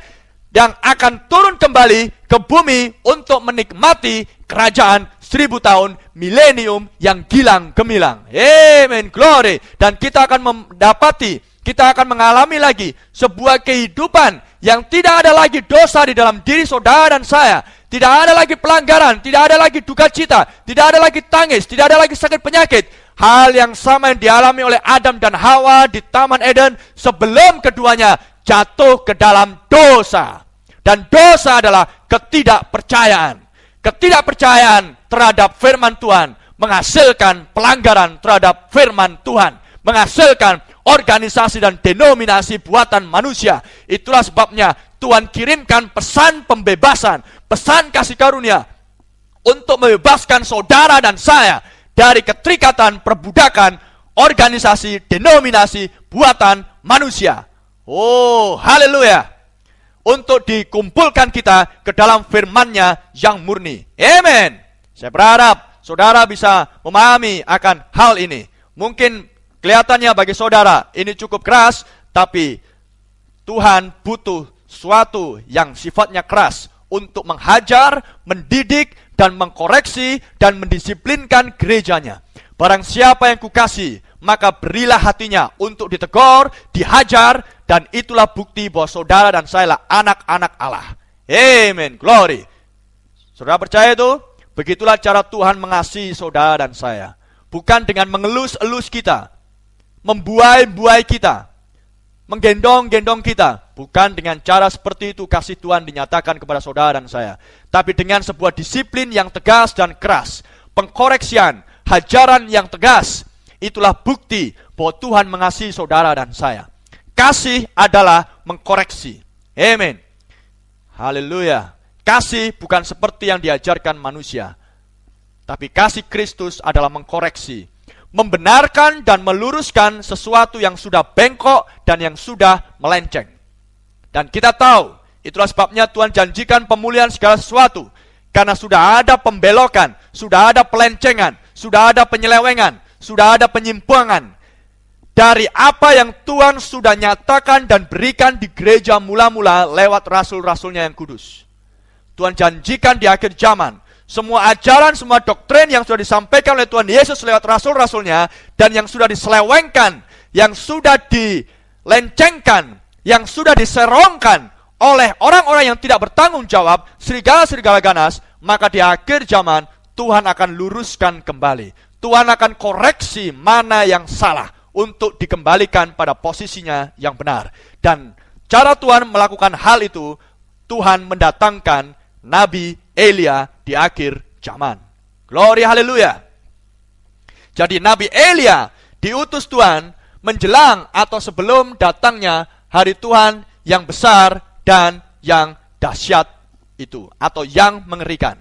yang akan turun kembali ke bumi untuk menikmati kerajaan 1000 tahun milenium yang gilang gemilang, amen, glory. Dan kita akan kita akan mengalami lagi sebuah kehidupan yang tidak ada lagi dosa di dalam diri saudara dan saya. Tidak ada lagi pelanggaran, tidak ada lagi duka cita, tidak ada lagi tangis, tidak ada lagi sakit penyakit. Hal yang sama yang dialami oleh Adam dan Hawa di Taman Eden sebelum keduanya jatuh ke dalam dosa. Dan dosa adalah ketidakpercayaan. Ketidakpercayaan terhadap firman Tuhan menghasilkan pelanggaran terhadap firman Tuhan, menghasilkan organisasi dan denominasi buatan manusia. Itulah sebabnya Tuhan kirimkan pesan pembebasan, pesan kasih karunia untuk membebaskan saudara dan saya dari keterikatan perbudakan organisasi denominasi buatan manusia. Oh, haleluya. Untuk dikumpulkan kita ke dalam firman-Nya yang murni. Amen. Saya berharap saudara bisa memahami akan hal ini. Mungkin kelihatannya bagi saudara ini cukup keras, tapi Tuhan butuh suatu yang sifatnya keras untuk menghajar, mendidik, dan mengkoreksi, dan mendisiplinkan gerejanya. Barang siapa yang kukasih, maka berilah hatinya untuk ditegur, dihajar, dan itulah bukti bahwa saudara dan saya lah anak-anak Allah. Amen, glory. Saudara percaya itu? Begitulah cara Tuhan mengasihi saudara dan saya. Bukan dengan mengelus-elus kita, membuai-buai kita, menggendong-gendong kita. Bukan dengan cara seperti itu kasih Tuhan dinyatakan kepada saudara dan saya. Tapi dengan sebuah disiplin yang tegas dan keras. Pengkoreksian, hajaran yang tegas. Itulah bukti bahwa Tuhan mengasihi saudara dan saya. Kasih adalah mengkoreksi. Amen. Haleluya. Kasih bukan seperti yang diajarkan manusia. Tapi kasih Kristus adalah mengkoreksi, membenarkan dan meluruskan sesuatu yang sudah bengkok dan yang sudah melenceng. Dan kita tahu, itulah sebabnya Tuhan janjikan pemulihan segala sesuatu. Karena sudah ada pembelokan, sudah ada pelencengan, sudah ada penyelewengan, sudah ada penyimpangan dari apa yang Tuhan sudah nyatakan dan berikan di gereja mula-mula lewat rasul-rasulnya yang kudus. Tuhan janjikan di akhir zaman, semua ajaran, semua doktrin yang sudah disampaikan oleh Tuhan Yesus lewat rasul-rasulnya, dan yang sudah diselewengkan, yang sudah dilencengkan, yang sudah diserongkan oleh orang-orang yang tidak bertanggung jawab, serigala-serigala ganas, maka di akhir zaman Tuhan akan luruskan kembali. Tuhan akan koreksi mana yang salah untuk dikembalikan pada posisinya yang benar. Dan cara Tuhan melakukan hal itu, Tuhan mendatangkan Nabi Elia di akhir zaman. Glory, haleluya. Jadi Nabi Elia diutus Tuhan menjelang atau sebelum datangnya hari Tuhan yang besar dan yang dahsyat itu, atau yang mengerikan.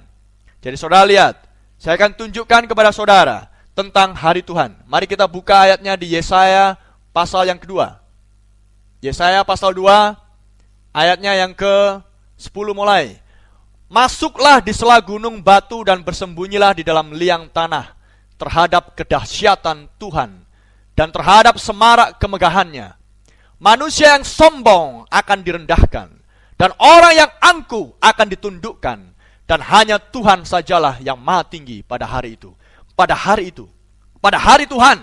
Jadi saudara lihat, saya akan tunjukkan kepada saudara tentang hari Tuhan. Mari kita buka ayatnya di Yesaya pasal yang kedua. Yesaya pasal 2, ayatnya yang ke-10 mulai. Masuklah di sela gunung batu dan bersembunyilah di dalam liang tanah terhadap kedahsyatan Tuhan dan terhadap semarak kemegahannya. Manusia yang sombong akan direndahkan, dan orang yang angkuh akan ditundukkan, dan hanya Tuhan sajalah yang maha tinggi pada hari itu. Pada hari itu, pada hari Tuhan.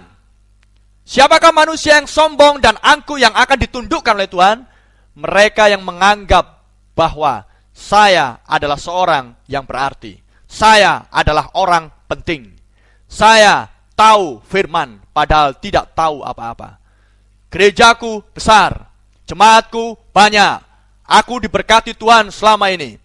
Siapakah manusia yang sombong dan angkuh yang akan ditundukkan oleh Tuhan? Mereka yang menganggap bahwa saya adalah seorang yang berarti. Saya adalah orang penting. Saya tahu firman, padahal tidak tahu apa-apa. Gerejaku besar, jemaatku banyak, Aku diberkati Tuhan selama ini.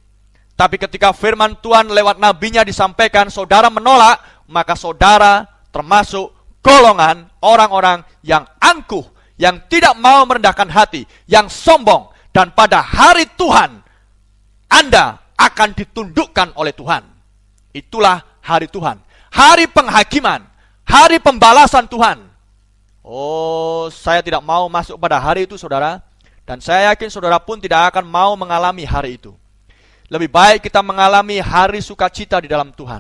Tapi ketika firman Tuhan lewat nabinya disampaikan, saudara menolak, maka saudara termasuk golongan orang-orang yang angkuh, yang tidak mau merendahkan hati, yang sombong. Dan pada hari Tuhan, Anda akan ditundukkan oleh Tuhan. Itulah hari Tuhan. Hari penghakiman, hari pembalasan Tuhan. Oh, saya tidak mau masuk pada hari itu, saudara. Dan saya yakin saudara pun tidak akan mau mengalami hari itu. Lebih baik kita mengalami hari sukacita di dalam Tuhan,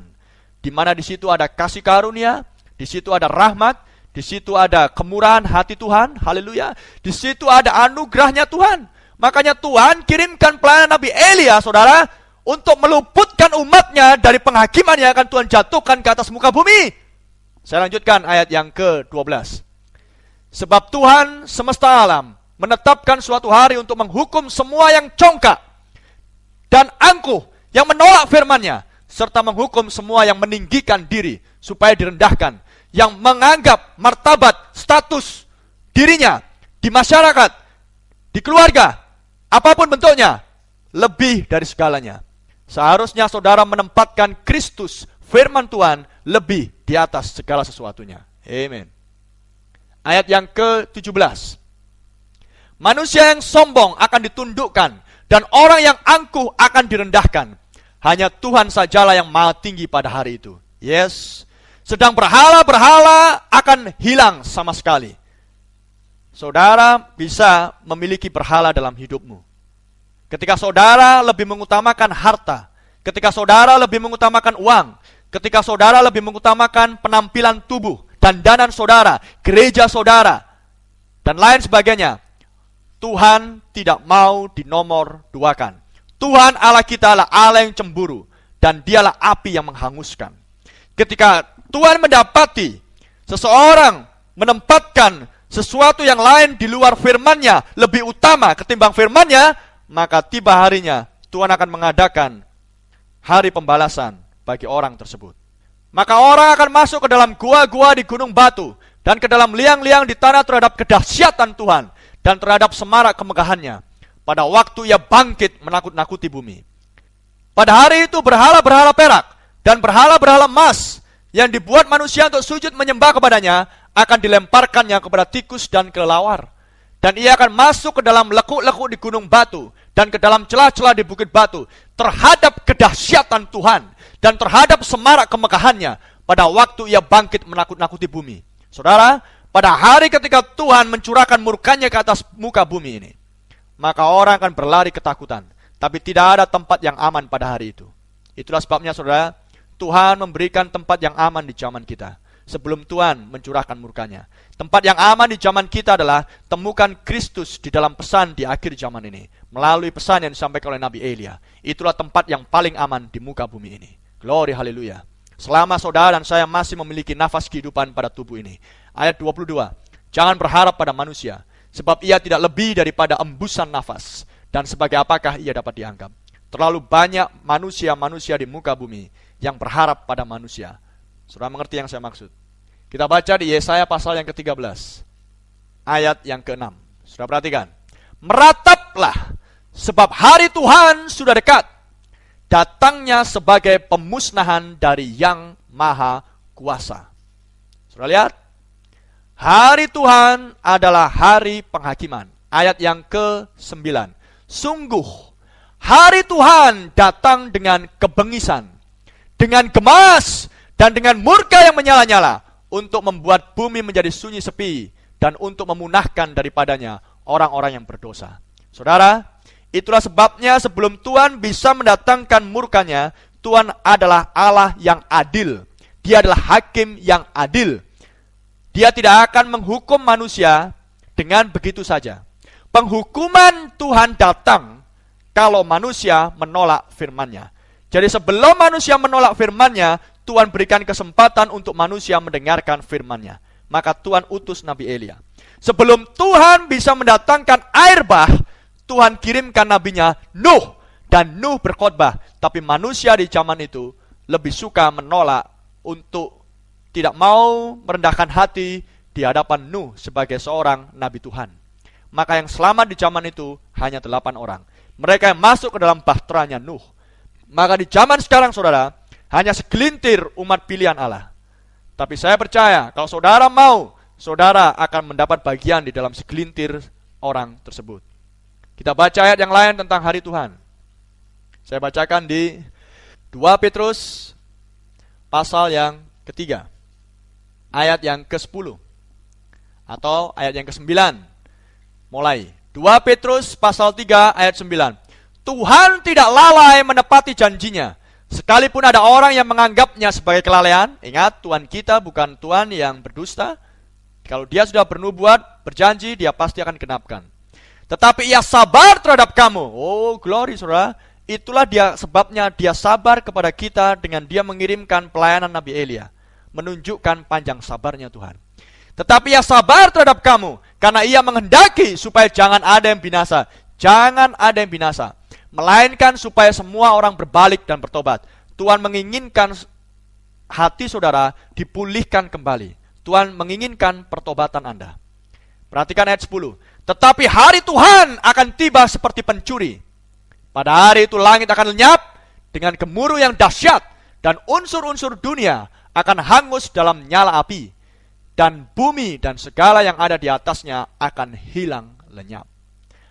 di mana di situ ada kasih karunia, di situ ada rahmat, di situ ada kemurahan hati Tuhan, haleluya. Di situ ada anugerahnya Tuhan. Makanya Tuhan kirimkan pelayanan Nabi Elia, saudara, untuk meluputkan umatnya dari penghakiman yang akan Tuhan jatuhkan ke atas muka bumi. Saya lanjutkan ayat yang ke-12. Sebab Tuhan semesta alam menetapkan suatu hari untuk menghukum semua yang congkak dan angkuh, yang menolak firman-Nya, serta menghukum semua yang meninggikan diri supaya direndahkan, yang menganggap martabat, status dirinya di masyarakat, di keluarga, apapun bentuknya, lebih dari segalanya. Seharusnya saudara menempatkan Kristus, firman Tuhan, lebih di atas segala sesuatunya. Amin. Ayat yang ke-17. Manusia yang sombong akan ditundukkan, dan orang yang angkuh akan direndahkan. Hanya Tuhan sajalah yang maha tinggi pada hari itu. Yes. Sedang berhala-berhala akan hilang sama sekali. Saudara bisa memiliki berhala dalam hidupmu. Ketika saudara lebih mengutamakan harta, ketika saudara lebih mengutamakan uang, ketika saudara lebih mengutamakan penampilan tubuh, dandanan saudara, gereja saudara, dan lain sebagainya, Tuhan tidak mau dinomor duakan. Tuhan Allah kita adalah Allah yang cemburu, dan dialah api yang menghanguskan. Ketika Tuhan mendapati seseorang menempatkan sesuatu yang lain di luar firman-Nya lebih utama ketimbang firman-Nya, maka tiba harinya Tuhan akan mengadakan hari pembalasan bagi orang tersebut. Maka orang akan masuk ke dalam gua-gua di gunung batu, dan ke dalam liang-liang di tanah terhadap kedahsyatan Tuhan, dan terhadap semarak kemegahannya, pada waktu ia bangkit menakut-nakuti bumi. Pada hari itu berhala-berhala perak dan berhala-berhala emas yang dibuat manusia untuk sujud menyembah kepadanya akan dilemparkannya kepada tikus dan kelelawar. Dan ia akan masuk ke dalam lekuk-lekuk di gunung batu dan ke dalam celah-celah di bukit batu terhadap kedahsyatan Tuhan dan terhadap semarak kemegahannya pada waktu ia bangkit menakut-nakuti bumi. Saudara, pada hari ketika Tuhan mencurahkan murkanya ke atas muka bumi ini, maka orang akan berlari ketakutan, tapi tidak ada tempat yang aman pada hari itu. Itulah sebabnya saudara, Tuhan memberikan tempat yang aman di zaman kita sebelum Tuhan mencurahkan murkanya. Tempat yang aman di zaman kita adalah temukan Kristus di dalam pesan di akhir zaman ini, melalui pesan yang disampaikan oleh Nabi Elia. Itulah tempat yang paling aman di muka bumi ini. Glory, haleluya. Selama saudara dan saya masih memiliki nafas kehidupan pada tubuh ini. Ayat 22. Jangan berharap pada manusia, sebab ia tidak lebih daripada embusan nafas. Dan sebagai apakah ia dapat dianggap? Terlalu banyak manusia-manusia di muka bumi yang berharap pada manusia. Saudara mengerti yang saya maksud? Kita baca di Yesaya pasal yang ke-13. Ayat yang ke-6. Saudara perhatikan. Merataplah, sebab hari Tuhan sudah dekat. Datangnya sebagai pemusnahan dari Yang Maha Kuasa. Saudara lihat, hari Tuhan adalah hari penghakiman. Ayat yang ke-9. Sungguh, hari Tuhan datang dengan kebengisan, dengan gemas, dan dengan murka yang menyala-nyala, untuk membuat bumi menjadi sunyi sepi, dan untuk memunahkan daripadanya orang-orang yang berdosa. Saudara, itulah sebabnya sebelum Tuhan bisa mendatangkan murkanya, Tuhan adalah Allah yang adil. Dia adalah hakim yang adil. Dia tidak akan menghukum manusia dengan begitu saja. Penghukuman Tuhan datang kalau manusia menolak firman-Nya. Jadi sebelum manusia menolak firman-Nya, Tuhan berikan kesempatan untuk manusia mendengarkan firman-Nya. Maka Tuhan utus Nabi Elia. Sebelum Tuhan bisa mendatangkan air bah, Tuhan kirimkan nabinya Nuh, dan Nuh berkhotbah. Tapi manusia di zaman itu lebih suka menolak untuk tidak mau merendahkan hati di hadapan Nuh sebagai seorang nabi Tuhan. Maka yang selamat di zaman itu hanya 8 orang. Mereka yang masuk ke dalam bahteranya Nuh. Maka di zaman sekarang saudara, hanya segelintir umat pilihan Allah. Tapi saya percaya, kalau saudara mau, saudara akan mendapat bagian di dalam segelintir orang tersebut. Kita baca ayat yang lain tentang hari Tuhan. Saya bacakan di 2 Petrus pasal yang ketiga, ayat yang ke-10 atau ayat yang ke-9. Mulai 2 Petrus pasal 3 ayat 9. Tuhan tidak lalai menepati janjinya, sekalipun ada orang yang menganggapnya sebagai kelalaian. Ingat, Tuhan kita bukan Tuhan yang berdusta. Kalau dia sudah bernubuat, berjanji, dia pasti akan genapkan. Tetapi ia sabar terhadap kamu. Oh, glory saudara. Itulah dia sebabnya dia sabar kepada kita dengan dia mengirimkan pelayanan Nabi Elia, menunjukkan panjang sabarnya Tuhan. Tetapi ia sabar terhadap kamu, karena ia menghendaki supaya jangan ada yang binasa. Jangan ada yang binasa, melainkan supaya semua orang berbalik dan bertobat. Tuhan menginginkan hati saudara dipulihkan kembali. Tuhan menginginkan pertobatan Anda. Perhatikan ayat 10. Tetapi hari Tuhan akan tiba seperti pencuri. Pada hari itu langit akan lenyap dengan gemuruh yang dahsyat, dan unsur-unsur dunia akan hangus dalam nyala api, dan bumi dan segala yang ada di atasnya akan hilang lenyap.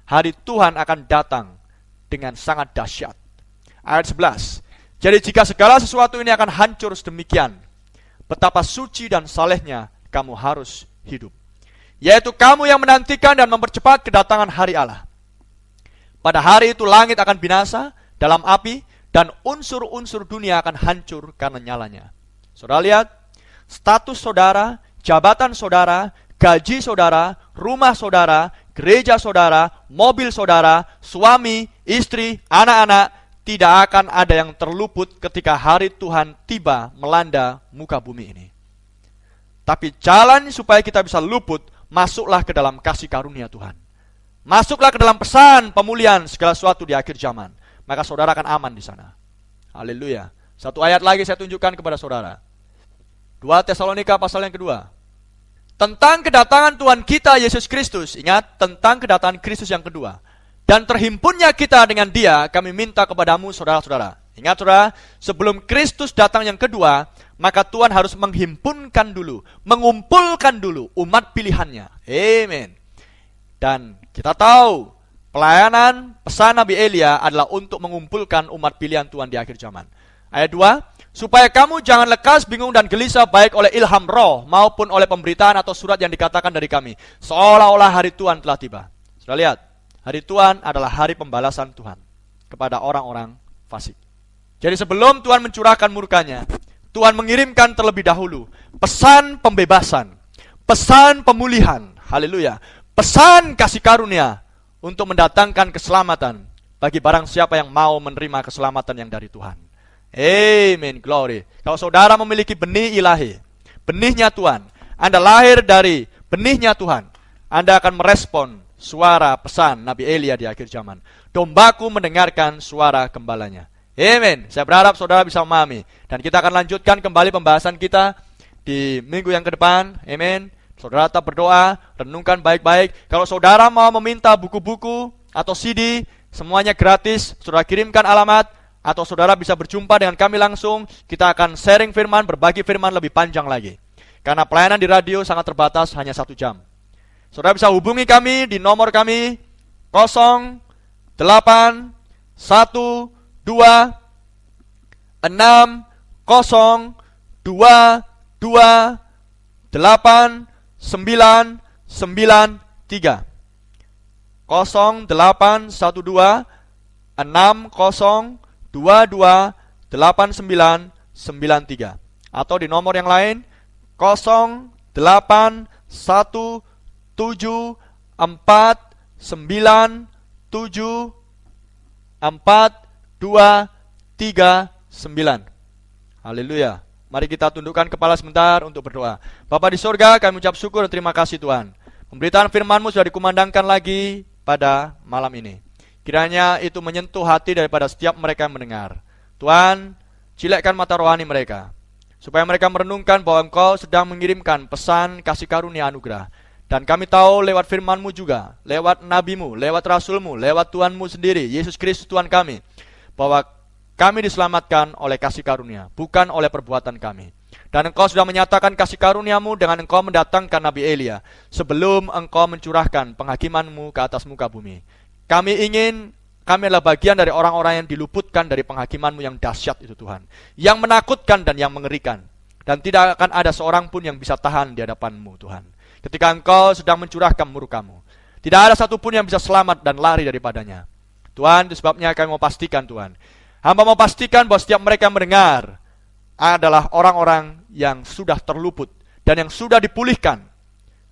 Hari Tuhan akan datang dengan sangat dahsyat. Ayat 11. Jadi jika segala sesuatu ini akan hancur sedemikian, betapa suci dan salehnya kamu harus hidup. Yaitu kamu yang menantikan dan mempercepat kedatangan hari Allah. Pada hari itu langit akan binasa dalam api, dan unsur-unsur dunia akan hancur karena nyalanya. Saudara lihat, status saudara, jabatan saudara, gaji saudara, rumah saudara, gereja saudara, mobil saudara, suami, istri, anak-anak, tidak akan ada yang terluput ketika hari Tuhan tiba melanda muka bumi ini. Tapi jalan supaya kita bisa luput, masuklah ke dalam kasih karunia Tuhan. Masuklah ke dalam pesan pemulihan segala sesuatu di akhir zaman. Maka saudara akan aman di sana. Haleluya. Satu ayat lagi saya tunjukkan kepada saudara. 2 Tesalonika pasal yang kedua. Tentang kedatangan Tuhan kita Yesus Kristus. Ingat, tentang kedatangan Kristus yang kedua. Dan terhimpunnya kita dengan dia, kami minta kepadamu saudara-saudara. Ingat saudara, sebelum Kristus datang yang kedua, maka Tuhan harus menghimpunkan dulu, mengumpulkan dulu umat pilihannya. Amin. Dan kita tahu, pelayanan pesan Nabi Elia adalah untuk mengumpulkan umat pilihan Tuhan di akhir zaman. Ayat 2, supaya kamu jangan lekas, bingung dan gelisah baik oleh ilham roh maupun oleh pemberitaan atau surat yang dikatakan dari kami, seolah-olah hari Tuhan telah tiba. Sudah lihat, hari Tuhan adalah hari pembalasan Tuhan kepada orang-orang fasik. Jadi sebelum Tuhan mencurahkan murkanya, Tuhan mengirimkan terlebih dahulu pesan pembebasan, pesan pemulihan, haleluya, pesan kasih karunia untuk mendatangkan keselamatan bagi barang siapa yang mau menerima keselamatan yang dari Tuhan. Amen, glory. Kalau saudara memiliki benih ilahi, benihnya Tuhan, Anda lahir dari benihnya Tuhan, Anda akan merespon suara pesan Nabi Elia di akhir zaman. Dombaku mendengarkan suara gembalanya. Amen. Saya berharap saudara bisa memahami. Dan kita akan lanjutkan kembali pembahasan kita di minggu yang ke depan. Amen. Saudara tetap berdoa, renungkan baik-baik. Kalau saudara mau meminta buku-buku atau CD, semuanya gratis. Saudara kirimkan alamat, atau saudara bisa berjumpa dengan kami langsung. Kita akan sharing firman, berbagi firman lebih panjang lagi. Karena pelayanan di radio sangat terbatas, hanya 1 jam. Saudara bisa hubungi kami di nomor kami 081260228993. 081260228993. Atau di nomor yang lain 081747474239. Haleluya. Mari kita tundukkan kepala sebentar untuk berdoa. Bapa di sorga, kami ucap syukur dan terima kasih Tuhan. Pemberitaan firman-Mu sudah dikumandangkan lagi pada malam ini. Kiranya itu menyentuh hati daripada setiap mereka yang mendengar. Tuhan, cilikkan mata rohani mereka, supaya mereka merenungkan bahwa Engkau sedang mengirimkan pesan kasih karunia anugerah. Dan kami tahu lewat firman-Mu juga, lewat nabi-Mu, lewat rasul-Mu, lewat Tuhan-Mu sendiri, Yesus Kristus Tuhan kami, bahwa kami diselamatkan oleh kasih karunia, bukan oleh perbuatan kami. Dan Engkau sudah menyatakan kasih karunia-Mu dengan Engkau mendatangkan Nabi Elia, sebelum Engkau mencurahkan penghakiman-Mu ke atas muka bumi. Kami adalah bagian dari orang-orang yang diluputkan dari penghakiman-Mu yang dahsyat itu Tuhan, yang menakutkan dan yang mengerikan. Dan tidak akan ada seorang pun yang bisa tahan di hadapan-Mu Tuhan, ketika Engkau sedang mencurahkan murka-Mu. Tidak ada satupun yang bisa selamat dan lari daripadanya. Tuhan, itu sebabnya kami mau pastikan Tuhan, hamba mau pastikan bahwa setiap mereka yang mendengar adalah orang-orang yang sudah terluput dan yang sudah dipulihkan.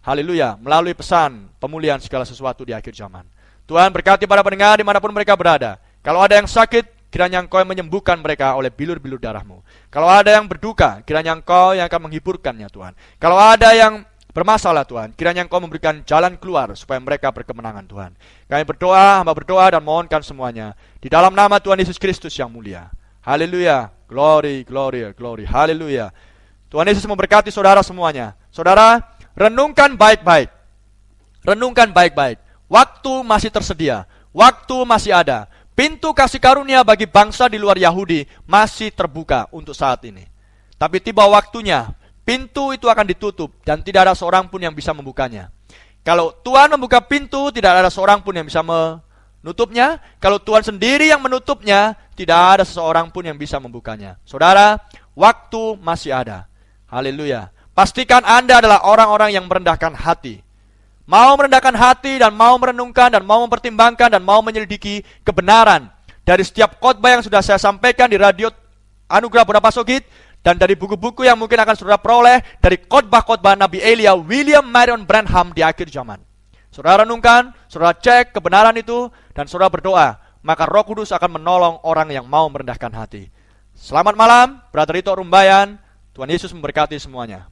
Haleluya, melalui pesan pemulihan segala sesuatu di akhir zaman. Tuhan berkati para pendengar dimanapun mereka berada. Kalau ada yang sakit, kiranya Engkau yang menyembuhkan mereka oleh bilur-bilur darah-Mu. Kalau ada yang berduka, kiranya Engkau yang akan menghiburkannya Tuhan. Kalau ada yang bermasalah Tuhan, kiranya Engkau memberikan jalan keluar supaya mereka berkemenangan Tuhan. Kami berdoa, hamba berdoa dan mohonkan semuanya di dalam nama Tuhan Yesus Kristus yang mulia. Haleluya, glory, glory, glory, haleluya. Tuhan Yesus memberkati saudara semuanya. Saudara, renungkan baik-baik. Renungkan baik-baik. Waktu masih tersedia, waktu masih ada. Pintu kasih karunia bagi bangsa di luar Yahudi masih terbuka untuk saat ini. Tapi tiba waktunya, pintu itu akan ditutup dan tidak ada seorang pun yang bisa membukanya. Kalau Tuhan membuka pintu, tidak ada seorang pun yang bisa menutupnya. Kalau Tuhan sendiri yang menutupnya, tidak ada seseorang pun yang bisa membukanya. Saudara, waktu masih ada. Haleluya. Pastikan Anda adalah orang-orang yang merendahkan hati. Mau merendahkan hati dan mau merenungkan dan mau mempertimbangkan dan mau menyelidiki kebenaran dari setiap khotbah yang sudah saya sampaikan di radio Anugerah Bonapasogit dan dari buku-buku yang mungkin akan saudara peroleh dari khotbah-khotbah Nabi Elia William Marion Branham di akhir zaman. Saudara renungkan, saudara cek kebenaran itu dan saudara berdoa, maka Roh Kudus akan menolong orang yang mau merendahkan hati. Selamat malam, Brother Ito Rumbayan. Tuhan Yesus memberkati semuanya.